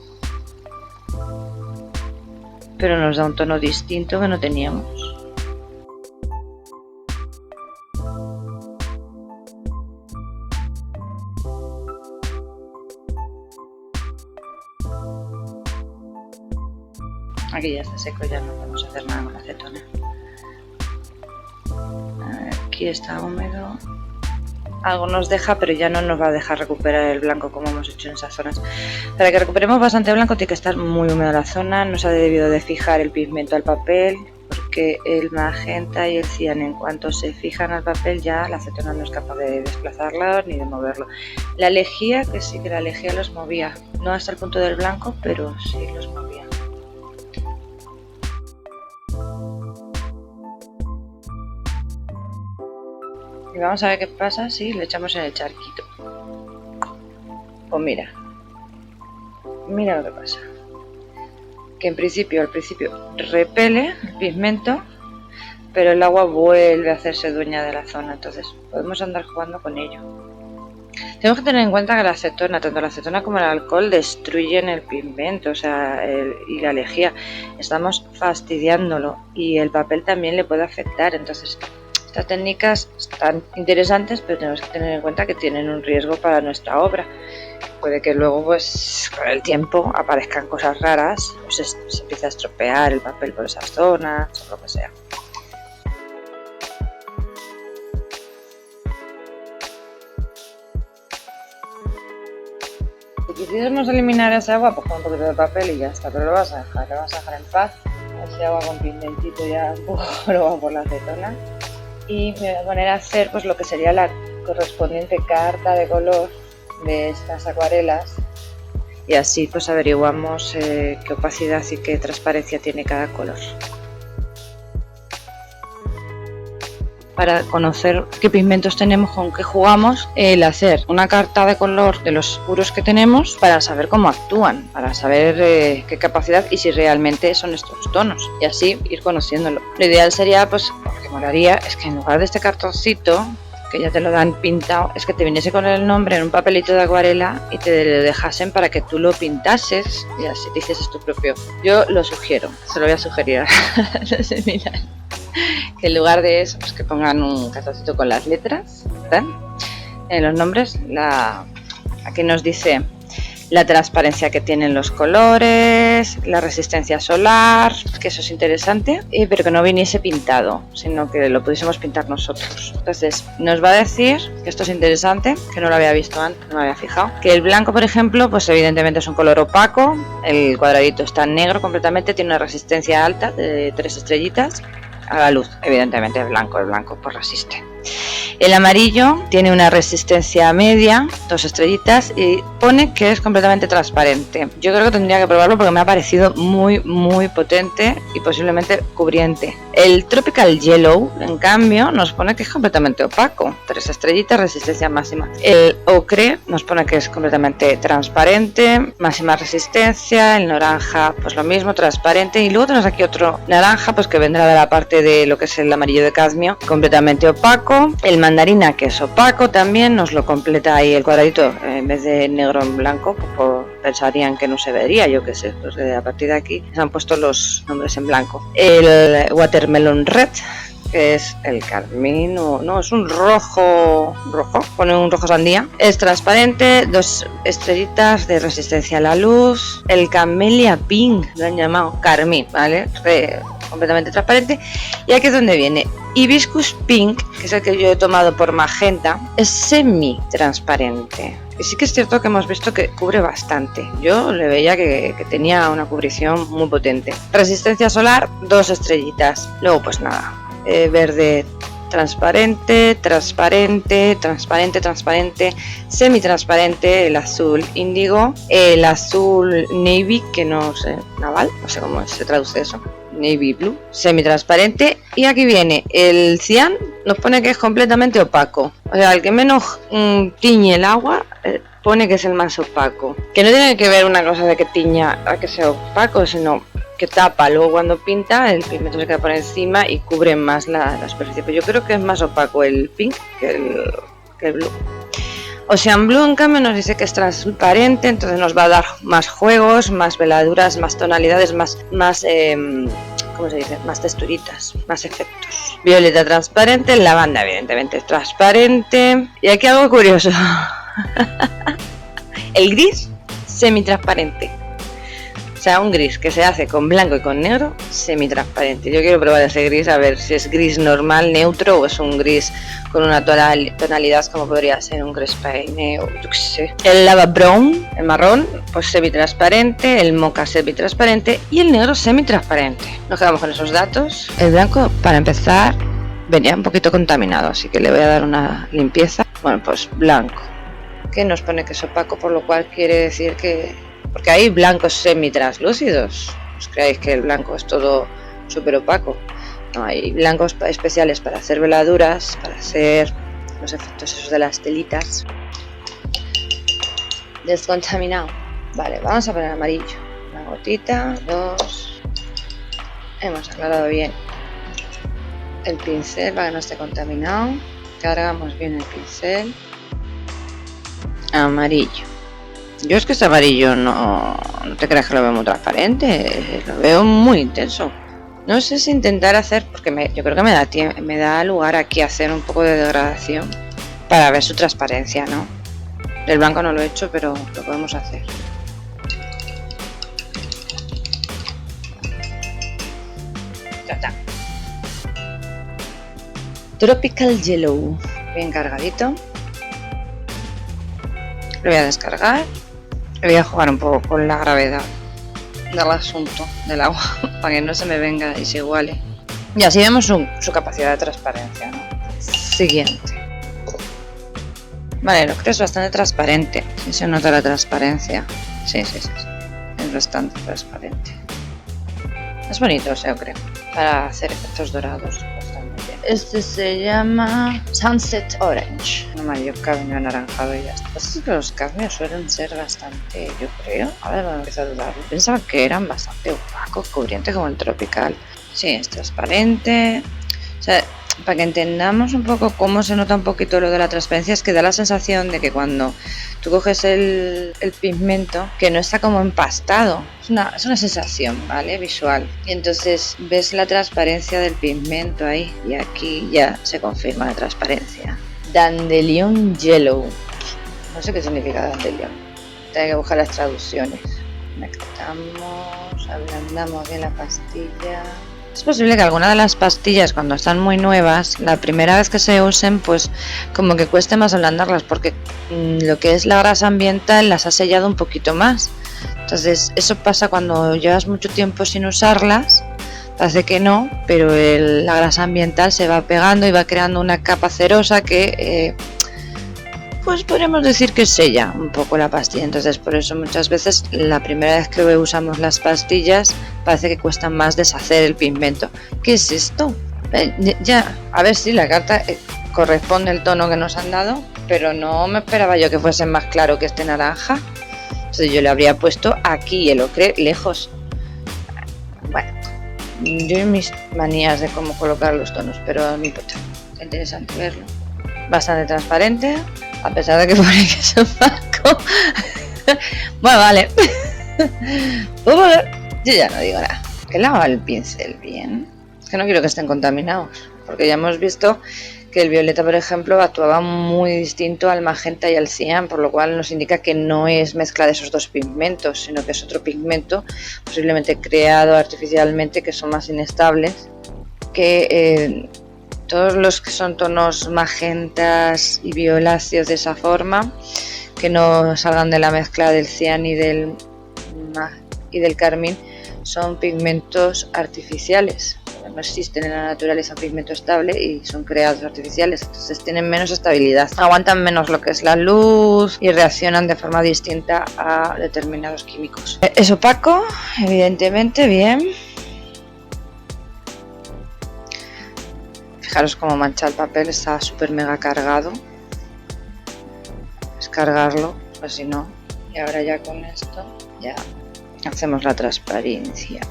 pero nos da un tono distinto que no teníamos. Aquí ya está seco, ya no podemos hacer nada con la acetona. Aquí está húmedo. Algo nos deja, pero ya no nos va a dejar recuperar el blanco como hemos hecho en esas zonas. Para que recuperemos bastante blanco tiene que estar muy húmeda la zona, no se ha debido de fijar el pigmento al papel, que el magenta y el cian, en cuanto se fijan al papel, ya la acetona no es capaz de desplazarlo ni de moverlo. La lejía, que sí que la lejía los movía, no hasta el punto del blanco, pero sí los movía. Y vamos a ver qué pasa si le echamos en el charquito. Pues mira lo que pasa. Que al principio repele el pigmento, pero el agua vuelve a hacerse dueña de la zona, entonces podemos andar jugando con ello. Tenemos que tener en cuenta que la acetona, tanto la acetona como el alcohol, destruyen el pigmento, o sea, y la lejía. Estamos fastidiándolo y el papel también le puede afectar, entonces estas técnicas están interesantes, pero tenemos que tener en cuenta que tienen un riesgo para nuestra obra. Puede que luego, pues, con el tiempo aparezcan cosas raras, o se empieza a estropear el papel por esas zonas, o lo que sea. Si quisiéramos eliminar esa agua, pues con un poquito de papel y ya está, pero lo vas a dejar en paz. Ese agua con pigmentito ya un poco lo va por la acetona. Y me voy a poner a hacer pues lo que sería la correspondiente carta de color de estas acuarelas, y así pues averiguamos qué opacidad y qué transparencia tiene cada color. Para conocer qué pigmentos tenemos, con qué jugamos, el hacer una carta de color de los puros que tenemos para saber cómo actúan, para saber qué capacidad y si realmente son estos tonos, y así ir conociéndolo. Lo ideal sería, pues, lo que molaría es que en lugar de este cartoncito que ya te lo dan pintado, es que te viniese con el nombre en un papelito de acuarela y te lo dejasen para que tú lo pintases y así te hicieses tu propio. Yo lo sugiero, se lo voy a sugerir a los seminarios, que en lugar de eso, pues que pongan un cartoncito con las letras, ¿verdad? En los nombres, aquí nos dice la transparencia que tienen los colores, la resistencia solar, que eso es interesante, pero que no viniese pintado, sino que lo pudiésemos pintar nosotros. Entonces nos va a decir, que esto es interesante, que no lo había visto antes, no me había fijado, que el blanco, por ejemplo, pues evidentemente es un color opaco, el cuadradito está negro completamente, tiene una resistencia alta de 3 estrellitas a la luz, evidentemente el blanco pues resiste. El amarillo tiene una resistencia media, 2 estrellitas, y pone que es completamente transparente. Yo creo que tendría que probarlo porque me ha parecido muy potente y posiblemente cubriente. El Tropical Yellow, en cambio, nos pone que es completamente opaco, 3 estrellitas, resistencia máxima. El ocre nos pone que es completamente transparente, máxima resistencia. El naranja, pues lo mismo, transparente. Y luego tenemos aquí otro naranja, pues que vendrá de la parte de lo que es el amarillo de cadmio, completamente opaco. El mandarina, que es opaco también, nos lo completa ahí el cuadradito, en vez de negro en blanco, pues pensarían que no se vería, yo qué sé, pues a partir de aquí se han puesto los nombres en blanco. El Watermelon Red, que es el carmín, no, es un rojo, pone un rojo sandía, es transparente, 2 estrellitas de resistencia a la luz. El Camellia Pink, lo han llamado carmín, ¿vale? Completamente transparente. Y aquí es donde viene Hibiscus Pink, que es el que yo he tomado por magenta, es semi transparente. Y sí que es cierto que hemos visto que cubre bastante. Yo le veía que tenía una cubrición muy potente. Resistencia solar, 2 estrellitas. Luego pues nada, verde transparente, semi-transparente, el azul índigo, el azul navy, que no sé, naval, no sé cómo se traduce eso, navy blue, semi-transparente, y aquí viene el cian, nos pone que es completamente opaco, o sea, el que menos tiñe el agua, pone que es el más opaco, que no tiene que ver una cosa de que tiña a que sea opaco, sino que tapa, luego cuando pinta el pigmento se queda por encima y cubre más la superficie. Pero yo creo que es más opaco el pink que el blue. Ocean Blue, en cambio, nos dice que es transparente, entonces nos va a dar más juegos, más veladuras, más tonalidades, más ¿cómo se dice? Más texturitas, más efectos. Violeta transparente, lavanda evidentemente transparente. Y aquí algo curioso. El gris semi-transparente. O sea, un gris que se hace con blanco y con negro semitransparente. Yo quiero probar ese gris a ver si es gris normal, neutro, o es un gris con una tonalidad como podría ser un gris paine o yo qué sé. El lava brown, el marrón, pues semitransparente, el mocha semitransparente y el negro semitransparente. Nos quedamos con esos datos. El blanco, para empezar, venía un poquito contaminado, así que le voy a dar una limpieza. Bueno, pues blanco, que nos pone que es opaco, por lo cual quiere decir que... Porque hay blancos semi-translúcidos. ¿Os creéis que el blanco es todo súper opaco? No, hay blancos especiales para hacer veladuras, para hacer los efectos esos de las telitas. Descontaminado. Vale, vamos a poner amarillo. Una gotita, dos. Hemos aclarado bien el pincel para que no esté contaminado. Cargamos bien el pincel. Amarillo. Yo es que este amarillo no te creas que lo veo muy transparente, lo veo muy intenso. No sé si intentar hacer, porque yo creo que me da lugar aquí a hacer un poco de degradación para ver su transparencia, ¿no? El blanco no lo he hecho, pero lo podemos hacer. Ya está. Tropical Yellow, bien cargadito. Lo voy a descargar. Voy a jugar un poco con la gravedad del asunto del agua para que no se me venga y se iguale. Y así vemos su capacidad de transparencia, ¿no? Siguiente. Vale, lo creo es bastante transparente. Sí se nota la transparencia. Sí. Es bastante transparente. Es bonito, yo creo, para hacer efectos dorados. Este se llama Sunset Orange. Un amarillo cadmio anaranjado y ya está. Es que los cadmios suelen ser bastante, yo creo. Ahora me empiezo a dudar. Pensaba que eran bastante opacos, cubrientes como el tropical. Sí, es transparente. O sea, para que entendamos un poco cómo se nota un poquito lo de la transparencia, es que da la sensación de que cuando tú coges el pigmento, que no está como empastado, es una sensación, ¿vale? Visual. Y entonces ves la transparencia del pigmento ahí, y aquí ya se confirma la transparencia. Dandelion Yellow. No sé qué significa Dandelion. Tengo que buscar las traducciones. Conectamos, ablandamos bien la pastilla. Es posible que alguna de las pastillas, cuando están muy nuevas, la primera vez que se usen, pues como que cueste más ablandarlas, porque lo que es la grasa ambiental las ha sellado un poquito más. Entonces eso pasa cuando llevas mucho tiempo sin usarlas, parece que no, pero la grasa ambiental se va pegando y va creando una capa cerosa que pues podríamos decir que sella un poco la pastilla. Entonces por eso muchas veces la primera vez que usamos las pastillas parece que cuesta más deshacer el pigmento. ¿Qué es esto? Ya, a ver si la carta corresponde al tono que nos han dado, pero no me esperaba yo que fuese más claro que este naranja. Entonces yo le habría puesto aquí el ocre lejos. Bueno, yo y mis manías de cómo colocar los tonos, pero no importa. Es interesante verlo. Bastante transparente, a pesar de que pone que es opaco. Bueno, vale. Yo ya no digo nada. Que lava el pincel bien. Es que no quiero que estén contaminados, porque ya hemos visto que el violeta, por ejemplo, actuaba muy distinto al magenta y al cian, por lo cual nos indica que no es mezcla de esos dos pigmentos, sino que es otro pigmento, posiblemente creado artificialmente, que son más inestables, que todos los que son tonos magentas y violáceos de esa forma, que no salgan de la mezcla del cian y del carmín, son pigmentos artificiales. No existen en la naturaleza un pigmento estable y son creados artificiales, entonces tienen menos estabilidad, aguantan menos lo que es la luz y reaccionan de forma distinta a determinados químicos. Es opaco, evidentemente, bien. Fijaros cómo mancha el papel, está súper mega cargado. Descargarlo, pues si no. Y ahora ya con esto ya hacemos la transparencia.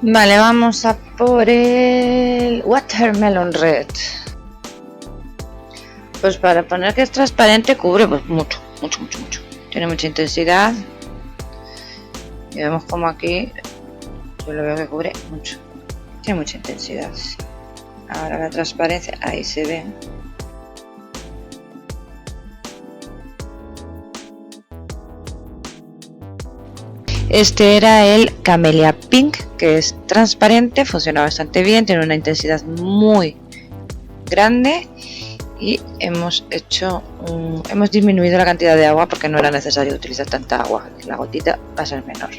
Vale, vamos a por el Watermelon Red. Pues para poner que es transparente cubre pues mucho. Tiene mucha intensidad. Y vemos como aquí yo lo veo que cubre mucho. Tiene mucha intensidad. Ahora la transparencia, ahí se ve. Este era el Camellia Pink, que es transparente, funciona bastante bien, tiene una intensidad muy grande y hemos disminuido la cantidad de agua porque no era necesario utilizar tanta agua, la gotita va a ser menor.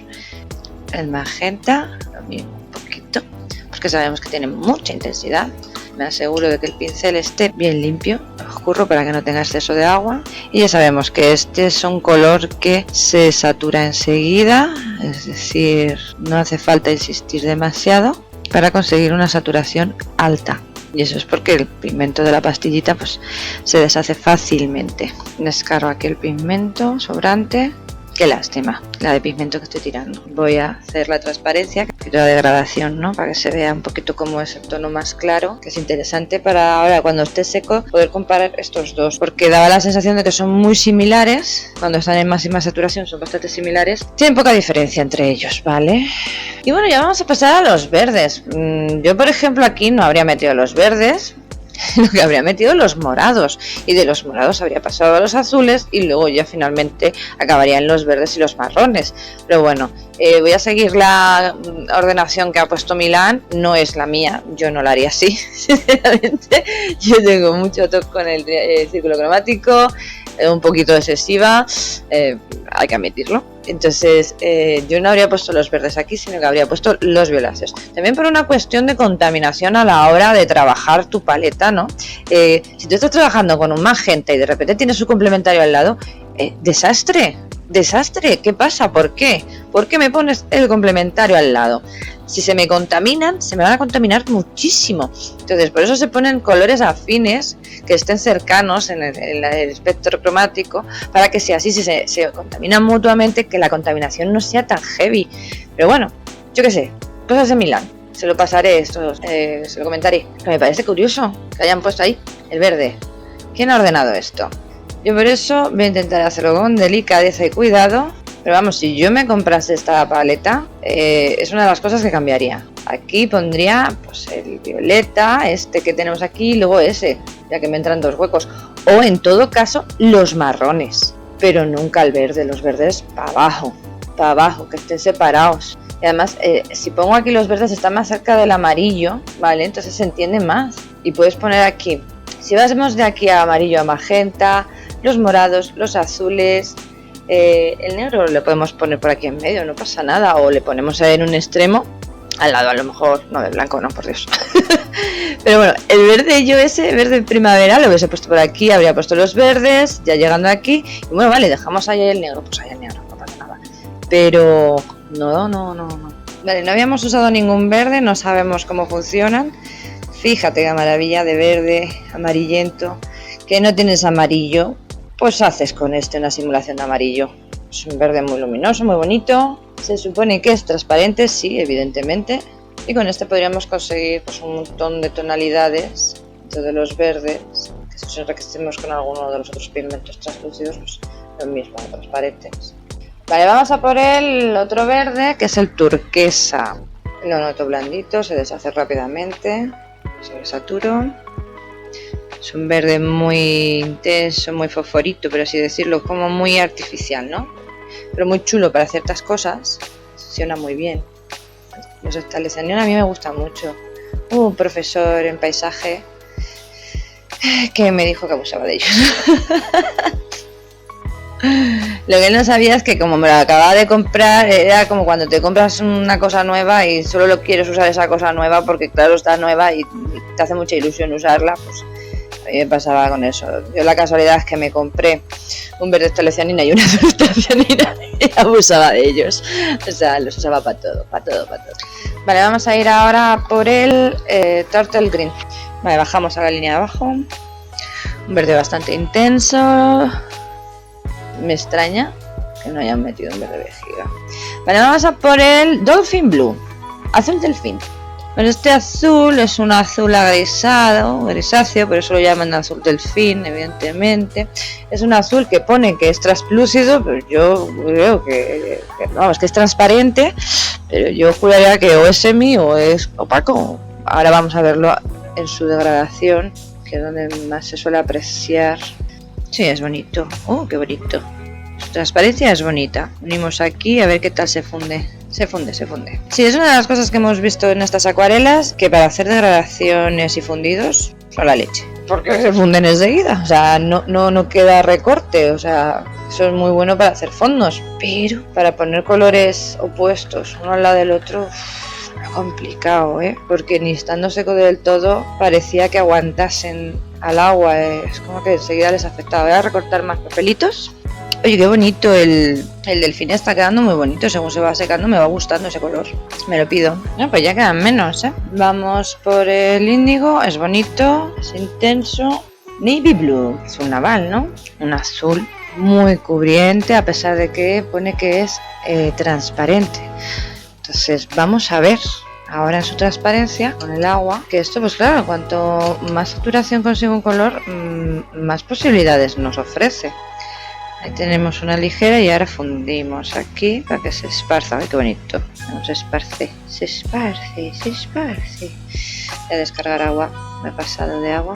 El magenta, lo mismo, un poquito, porque sabemos que tiene mucha intensidad. Me aseguro de que el pincel esté bien limpio, lo escurro para que no tenga exceso de agua. Y ya sabemos que este es un color que se satura enseguida, es decir, no hace falta insistir demasiado para conseguir una saturación alta. Y eso es porque el pigmento de la pastillita pues se deshace fácilmente. Descargo aquí el pigmento sobrante. Qué lástima la de pigmento que estoy tirando. Voy a hacer la transparencia, la degradación, ¿no? Para que se vea un poquito cómo es el tono más claro, que es interesante para ahora cuando esté seco poder comparar estos dos, porque daba la sensación de que son muy similares. Cuando están en máxima saturación son bastante similares. Tienen poca diferencia entre ellos, ¿vale? Y bueno, ya vamos a pasar a los verdes. Yo, por ejemplo, aquí no habría metido los verdes, lo que habría metido los morados, y de los morados habría pasado a los azules y luego ya finalmente acabaría en los verdes y los marrones. Pero bueno, voy a seguir la ordenación que ha puesto Milán, no es la mía, yo no la haría así, sinceramente. Yo tengo mucho toque con el círculo cromático, un poquito excesiva, hay que admitirlo. Entonces yo no habría puesto los verdes aquí, sino que habría puesto los violáceos. También por una cuestión de contaminación a la hora de trabajar tu paleta, ¿no? Si tú estás trabajando con un magenta y de repente tienes su complementario al lado, desastre, ¿qué pasa? ¿Por qué? ¿Por qué me pones el complementario al lado? Si se me contaminan, se me van a contaminar muchísimo. Entonces, por eso se ponen colores afines que estén cercanos en el espectro cromático, para que sea así, si se contaminan mutuamente, que la contaminación no sea tan heavy. Pero bueno, yo qué sé, cosas de Milán. Se lo pasaré, se lo comentaré. Que me parece curioso que hayan puesto ahí el verde. ¿Quién ha ordenado esto? Yo por eso voy a intentar hacerlo con delicadeza y cuidado. Pero vamos, si yo me comprase esta paleta, es una de las cosas que cambiaría. Aquí pondría pues el violeta, este que tenemos aquí, y luego ese, ya que me entran dos huecos. O en todo caso, los marrones. Pero nunca el verde, los verdes para abajo, que estén separados. Y además, si pongo aquí los verdes, están más cerca del amarillo, ¿vale? Entonces se entiende más. Y puedes poner aquí, si vamos de aquí a amarillo a magenta, los morados, los azules. El negro lo podemos poner por aquí en medio, no pasa nada, o le ponemos en un extremo al lado, a lo mejor, no, de blanco no, por Dios. Pero bueno, el verde, yo ese verde primavera lo hubiese puesto por aquí, habría puesto los verdes, ya llegando aquí, y bueno, vale, dejamos ahí el negro, pues ahí el negro, no pasa nada. Pero no. Vale, no habíamos usado ningún verde, no sabemos cómo funcionan. Fíjate qué maravilla de verde, amarillento, que no tienes amarillo. Pues haces con este una simulación de amarillo. Es un verde muy luminoso, muy bonito. Se supone que es transparente, sí, evidentemente. Y con este podríamos conseguir pues un montón de tonalidades dentro de los verdes. Que si enriquecemos con alguno de los otros pigmentos translúcidos, pues lo mismo, transparentes. Vale, vamos a por el otro verde, que es el turquesa. Lo noto blandito, se deshace rápidamente. Sobresaturo. Es un verde muy intenso, muy fosforito, pero así decirlo, como muy artificial, ¿no? Pero muy chulo para ciertas cosas. Funciona muy bien. Los estalesanión a mí me gusta mucho. Un profesor en paisaje que me dijo que abusaba de ellos. Lo que no sabía es que como me lo acababa de comprar, era como cuando te compras una cosa nueva y solo lo quieres usar esa cosa nueva porque claro, está nueva y te hace mucha ilusión usarla, pues a mí me pasaba con eso. Yo la casualidad es que me compré un verde estalecianina y una azul estalecianina y abusaba de ellos. O sea, los usaba para todo. Vale, vamos a ir ahora por el Turtle Green. Vale, bajamos a la línea de abajo. Un verde bastante intenso. Me extraña que no hayan metido un verde vejiga. Vale, vamos a por el Dolphin Blue. Azul delfín. Bueno, este azul es un azul agrisado, grisáceo, por eso lo llaman azul delfín, evidentemente. Es un azul que pone que es translúcido, pero yo creo que vamos, que es transparente, pero yo juraría que o es semi o es opaco. Ahora vamos a verlo en su degradación, que es donde más se suele apreciar. Sí, es bonito. ¡Oh, qué bonito! Su transparencia es bonita. Unimos aquí a ver qué tal se funde. Se funde. Sí, es una de las cosas que hemos visto en estas acuarelas, que para hacer degradaciones y fundidos son la leche. Porque se funden enseguida. O sea, no queda recorte. O sea, eso es muy bueno para hacer fondos. Pero para poner colores opuestos uno al lado del otro, complicado, porque ni estando seco del todo parecía que aguantasen al agua, es como que enseguida les afectaba. Voy a recortar más papelitos. Oye, qué bonito, el delfín está quedando muy bonito. Según se va secando me va gustando ese color, me lo pido. Pues ya quedan menos, Vamos por el índigo, es bonito, es intenso. Navy blue, es un naval, ¿no? Un azul muy cubriente, a pesar de que pone que es transparente. Entonces vamos a ver ahora su transparencia con el agua, que esto pues claro, cuanto más saturación consigue un color, más posibilidades nos ofrece. Ahí tenemos una ligera y ahora fundimos aquí para que se esparza. ¡Ay, qué bonito! Se esparce. Voy a descargar agua, me he pasado de agua.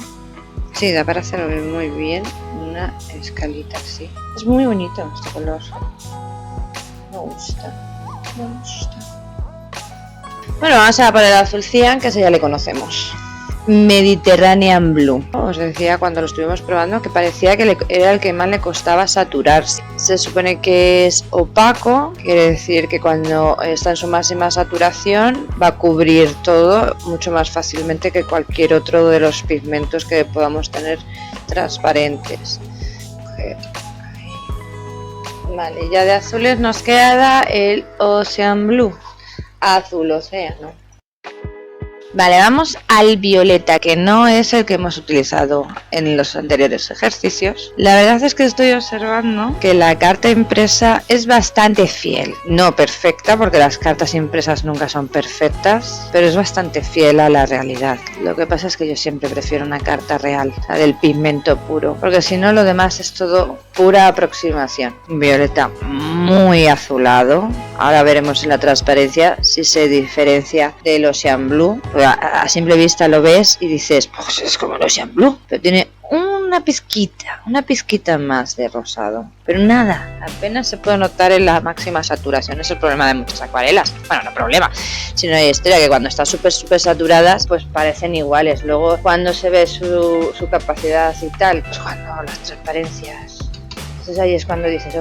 Sí, da para hacerlo muy bien, una escalita así. Es muy bonito este color. Me gusta. Bueno, vamos a por el azul cian, que ese ya le conocemos. Mediterranean Blue. Os decía cuando lo estuvimos probando que parecía que era el que más le costaba saturarse. Se supone que es opaco, quiere decir que cuando está en su máxima saturación va a cubrir todo mucho más fácilmente que cualquier otro de los pigmentos que podamos tener transparentes. Vale, ya de azules nos queda el Ocean Blue, azul océano. Vale, vamos al violeta, que no es el que hemos utilizado en los anteriores ejercicios. La verdad es que estoy observando que la carta impresa es bastante fiel. No perfecta, porque las cartas impresas nunca son perfectas, pero es bastante fiel a la realidad. Lo que pasa es que yo siempre prefiero una carta real, o sea, del pigmento puro, porque si no lo demás es todo pura aproximación. Un violeta muy azulado. Ahora veremos en la transparencia si se diferencia del Ocean Blue. A simple vista lo ves y dices, pues es como el Ocean Blue, pero tiene una pizquita más de rosado, pero nada, apenas se puede notar en la máxima saturación. Es el problema de muchas acuarelas. Bueno, no problema, sino hay historia que cuando están súper saturadas pues parecen iguales. Luego cuando se ve su capacidad y tal, pues cuando las transparencias, entonces ahí es cuando dices,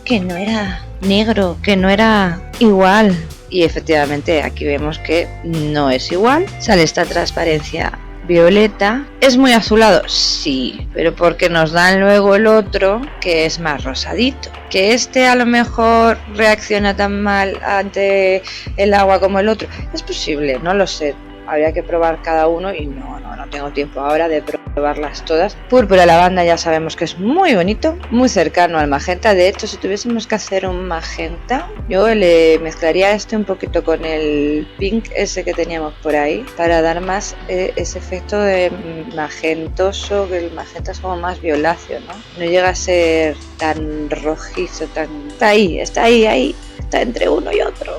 que no era negro, que no era igual. Y efectivamente aquí vemos que no es igual. Sale esta transparencia violeta. ¿Es muy azulado? Sí, pero porque nos dan luego el otro que es más rosadito. Que este a lo mejor reacciona tan mal ante el agua como el otro. Es posible, no lo sé. Habría que probar cada uno y no tengo tiempo ahora de probarlas todas. Púrpura lavanda ya sabemos que es muy bonito, muy cercano al magenta. De hecho, si tuviésemos que hacer un magenta, yo le mezclaría este un poquito con el pink ese que teníamos por ahí para dar más ese efecto de magentoso, que el magenta es como más violáceo, ¿no? No llega a ser tan rojizo, Está ahí, está entre uno y otro.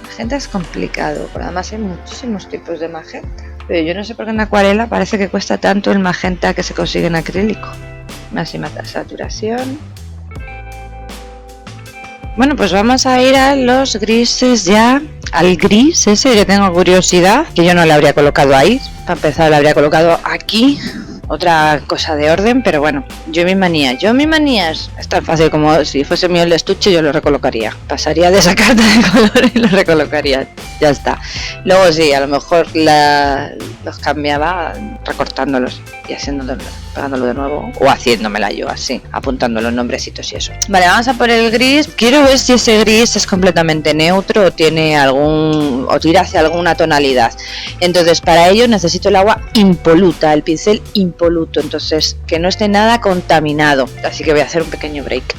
Magenta es complicado, pero además hay muchísimos tipos de magenta. Pero yo no sé por qué en acuarela parece que cuesta tanto el magenta que se consigue en acrílico. Máxima saturación. Bueno, pues vamos a ir a los grises ya. Al gris ese que tengo curiosidad, que yo no le habría colocado ahí. Para empezar le habría colocado aquí. Otra cosa de orden, pero bueno, yo mis manías es tan fácil como si fuese mío el estuche, yo lo recolocaría, pasaría de esa carta de color y lo recolocaría, ya está. Luego sí, a lo mejor los cambiaba recortándolos y pegándolo de nuevo, o haciéndomela yo así, apuntando los nombrecitos y eso. Vale, vamos a por el gris. Quiero ver si ese gris es completamente neutro o tiene o tira hacia alguna tonalidad. Entonces para ello necesito el agua impoluta, el pincel impoluto, entonces que no esté nada contaminado. Así que voy a hacer un pequeño break.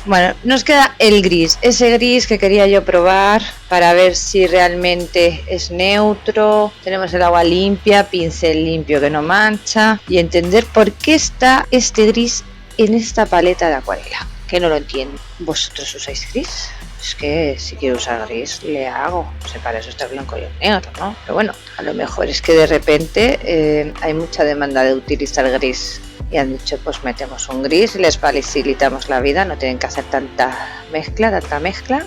Bueno, nos queda el gris, ese gris que quería yo probar para ver si realmente es neutro. Tenemos el agua limpia, pincel limpio que no mancha, y entender por qué está este gris en esta paleta de acuarela, que no lo entiendo. ¿Vosotros usáis gris? Es que si quiero usar gris le hago, o sea, para eso está el blanco y el negro, ¿no? Pero bueno, a lo mejor es que de repente hay mucha demanda de utilizar gris y han dicho pues metemos un gris y les facilitamos la vida, no tienen que hacer tanta mezcla.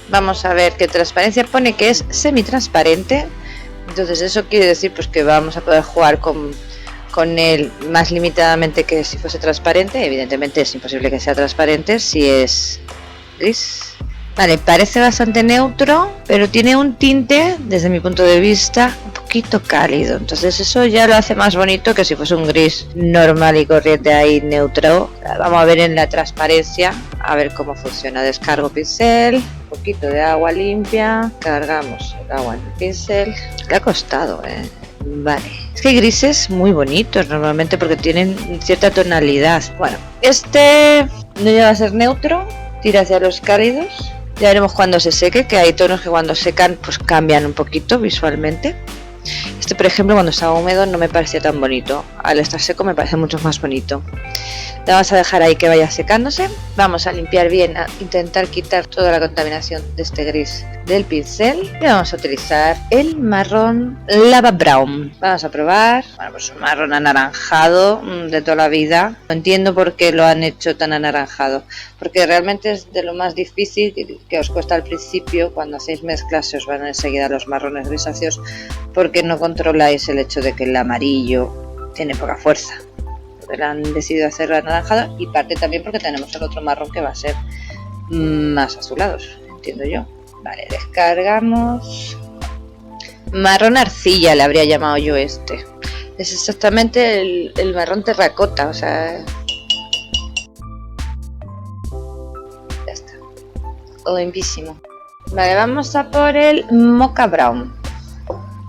Vamos a ver qué transparencia pone, que es semitransparente, entonces eso quiere decir pues que vamos a poder jugar con él más limitadamente que si fuese transparente. Evidentemente es imposible que sea transparente si es gris. Vale, parece bastante neutro, pero tiene un tinte, desde mi punto de vista, un poquito cálido. Entonces eso ya lo hace más bonito que si fuese un gris normal y corriente ahí neutro. Vamos a ver en la transparencia, a ver cómo funciona. Descargo pincel, un poquito de agua limpia, cargamos el agua en el pincel. Le ha costado, Vale, es que hay grises muy bonitos normalmente porque tienen cierta tonalidad. Bueno, este no llega a ser neutro, tira hacia los cálidos. Ya veremos cuando se seque, que hay tonos que cuando secan pues cambian un poquito visualmente. Este, por ejemplo, cuando estaba húmedo no me parecía tan bonito. Al estar seco me parece mucho más bonito. Le vamos a dejar ahí que vaya secándose. Vamos a limpiar bien, a intentar quitar toda la contaminación de este gris del pincel. Y vamos a utilizar el marrón Lava Brown. Vamos a probar. Bueno, pues un marrón anaranjado de toda la vida. No entiendo por qué lo han hecho tan anaranjado. Porque realmente es de lo más difícil que os cuesta al principio. Cuando hacéis mezclas se os van enseguida los marrones grisáceos, porque no controláis el hecho de que el amarillo tiene poca fuerza. Han decidido hacerlo anaranjado, y parte también porque tenemos el otro marrón que va a ser más azulados, entiendo yo. Vale, descargamos. Marrón arcilla le habría llamado yo este. Es exactamente el marrón terracota, o sea... Ya está. Todo limpísimo. Vale, vamos a por el Mocha Brown.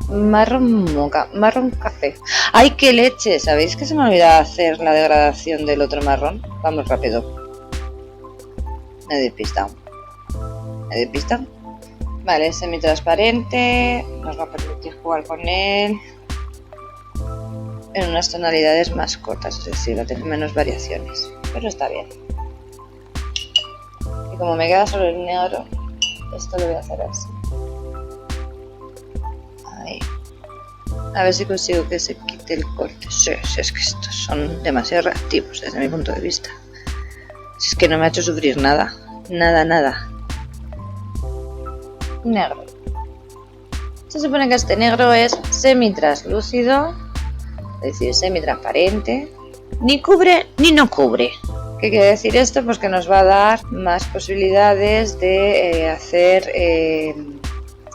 Marrón moca, marrón café. ¡Ay, qué leche! ¿Sabéis que se me ha olvidado hacer la degradación del otro marrón? Vamos rápido. Me he despistado. Vale, es semitransparente. Nos va a permitir jugar con él en unas tonalidades más cortas, es decir, va a tener menos variaciones. Pero está bien. Y como me queda solo el negro, esto lo voy a hacer así. Ahí. A ver si consigo que se quite el corte. Sí, es que estos son demasiado reactivos desde mi punto de vista. Si es que no me ha hecho sufrir nada. Nada. Negro. Se supone que este negro es semi-translúcido, es decir, semi-transparente. Ni cubre ni no cubre. ¿Qué quiere decir esto? Pues que nos va a dar más posibilidades de hacer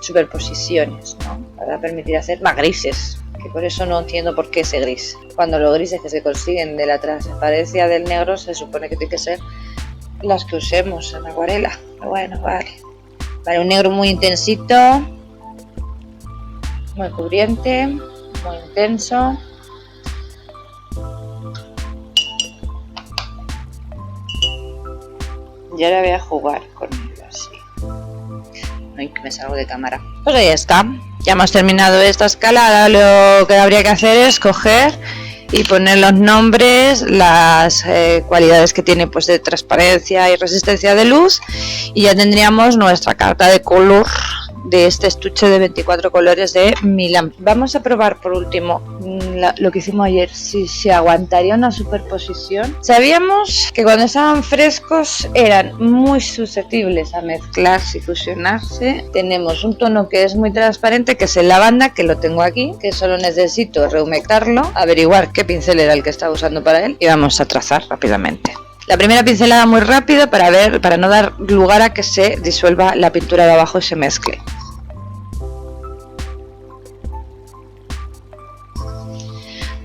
superposiciones, ¿no? Para permitir hacer más grises, que por eso no entiendo por qué ese gris. Cuando los grises que se consiguen de la transparencia del negro se supone que tienen que ser las que usemos en acuarela. Pero bueno, vale, un negro muy intensito, muy cubriente, muy intenso. Y ahora voy a jugar con él así. Ay, que me salgo de cámara. Pues ahí está. Ya hemos terminado esta escala. Ahora lo que habría que hacer es coger y poner los nombres, las cualidades que tiene pues de transparencia y resistencia de luz, y ya tendríamos nuestra carta de color de este estuche de 24 colores de Milan. Vamos a probar por último lo que hicimos ayer, si se aguantaría una superposición. Sabíamos que cuando estaban frescos eran muy susceptibles a mezclarse y fusionarse. Tenemos un tono que es muy transparente, que es el lavanda, que lo tengo aquí, que solo necesito rehumectarlo, averiguar qué pincel era el que estaba usando para él, y vamos a trazar rápidamente. La primera pincelada muy rápido para no dar lugar a que se disuelva la pintura de abajo y se mezcle.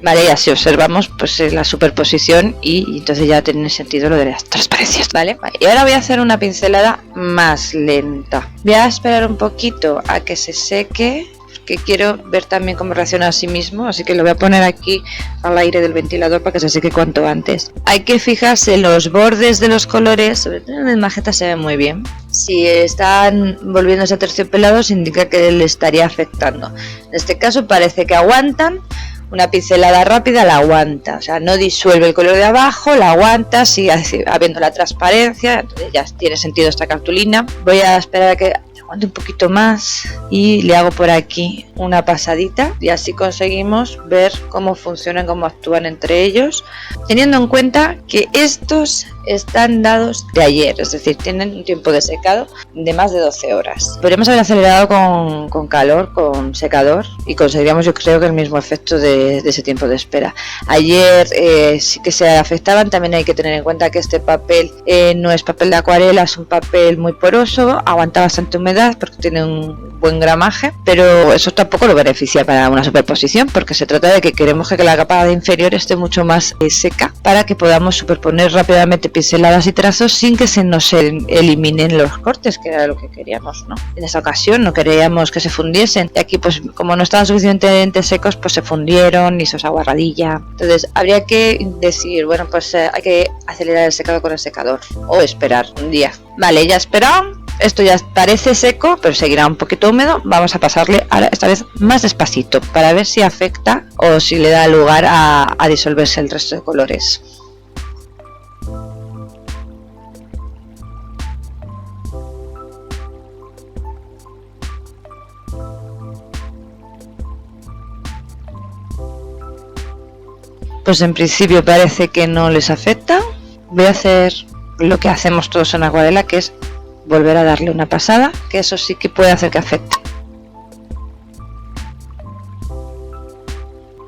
Vale, y así observamos pues la superposición, y entonces ya tiene sentido lo de las transparencias, ¿vale? Y ahora voy a hacer una pincelada más lenta. Voy a esperar un poquito a que se seque, que quiero ver también cómo reacciona a sí mismo, así que lo voy a poner aquí al aire del ventilador para que se seque cuanto antes. Hay que fijarse en los bordes de los colores, sobre todo en el magenta se ve muy bien. Si están volviéndose aterciopelados indica que le estaría afectando. En este caso parece que aguantan. Una pincelada rápida la aguanta, o sea, no disuelve el color de abajo, la aguanta, sigue habiendo la transparencia, entonces ya tiene sentido esta cartulina. Voy a esperar a que aguante un poquito más y le hago por aquí una pasadita y así conseguimos ver cómo funcionan, cómo actúan entre ellos, teniendo en cuenta que estos están dados de ayer, es decir, tienen un tiempo de secado de más de 12 horas. Podríamos haber acelerado con calor, con secador, y conseguiríamos, yo creo, que el mismo efecto de ese tiempo de espera. Ayer sí que se afectaban. También hay que tener en cuenta que este papel no es papel de acuarela, es un papel muy poroso, aguanta bastante humedad porque tiene un buen gramaje, pero eso tampoco lo beneficia para una superposición, porque se trata de que queremos que la capa de inferior esté mucho más seca para que podamos superponer rápidamente pinceladas y trazos sin que se nos eliminen los cortes, que era lo que queríamos, ¿no? En esa ocasión no queríamos que se fundiesen, y aquí pues como no estaban suficientemente secos, pues se fundieron, hizo esa guarradilla. Entonces habría que decir, bueno, pues hay que acelerar el secado con el secador o esperar un día. Vale, ya esperado. Esto ya parece seco, pero seguirá un poquito húmedo. Vamos a pasarle ahora, esta vez más despacito, para ver si afecta o si le da lugar a disolverse el resto de colores. Pues en principio parece que no les afecta. Voy a hacer lo que hacemos todos en acuarela, que es volver a darle una pasada, que eso sí que puede hacer que afecte.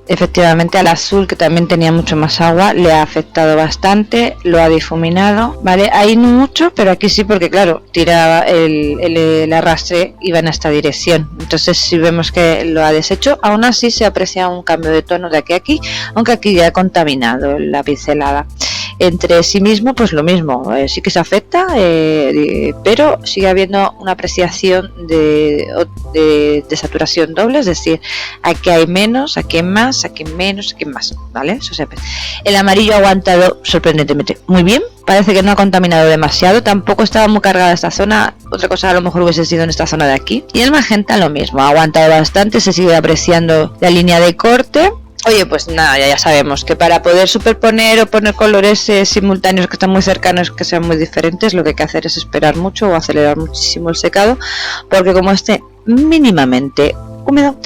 Efectivamente al azul, que también tenía mucho más agua, le ha afectado bastante, lo ha difuminado, ¿vale? Ahí no mucho, pero aquí sí, porque claro, tiraba el arrastre, iba en esta dirección. Entonces si vemos que lo ha deshecho, aún así se aprecia un cambio de tono de aquí a aquí, aunque aquí ya ha contaminado la pincelada. Entre sí mismo, pues lo mismo, sí que se afecta, pero sigue habiendo una apreciación de saturación doble, es decir, aquí hay menos, aquí hay más, aquí hay menos, aquí hay más, ¿vale? Eso se aprecia. El amarillo ha aguantado sorprendentemente muy bien, parece que no ha contaminado demasiado, tampoco estaba muy cargada esta zona, otra cosa a lo mejor hubiese sido en esta zona de aquí. Y el magenta lo mismo, ha aguantado bastante, se sigue apreciando la línea de corte. Oye, pues nada, ya sabemos que para poder superponer o poner colores simultáneos que están muy cercanos, que sean muy diferentes, lo que hay que hacer es esperar mucho o acelerar muchísimo el secado, porque como esté mínimamente húmedo,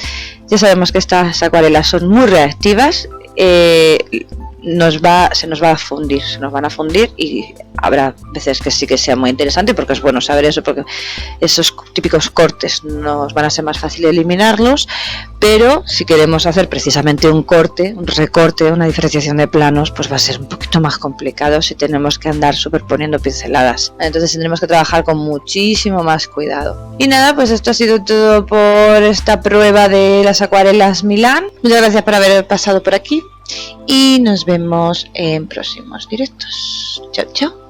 ya sabemos que estas acuarelas son muy reactivas, se nos va a fundir, se nos van a fundir, y habrá veces que sí que sea muy interesante, porque es bueno saber eso, porque esos típicos cortes nos van a ser más fácil eliminarlos, pero si queremos hacer precisamente un corte, un recorte, una diferenciación de planos, pues va a ser un poquito más complicado si tenemos que andar superponiendo pinceladas. Entonces tendremos que trabajar con muchísimo más cuidado. Y nada, pues esto ha sido todo por esta prueba de las acuarelas Milán. Muchas gracias por haber pasado por aquí y nos vemos en próximos directos. Chao, chao.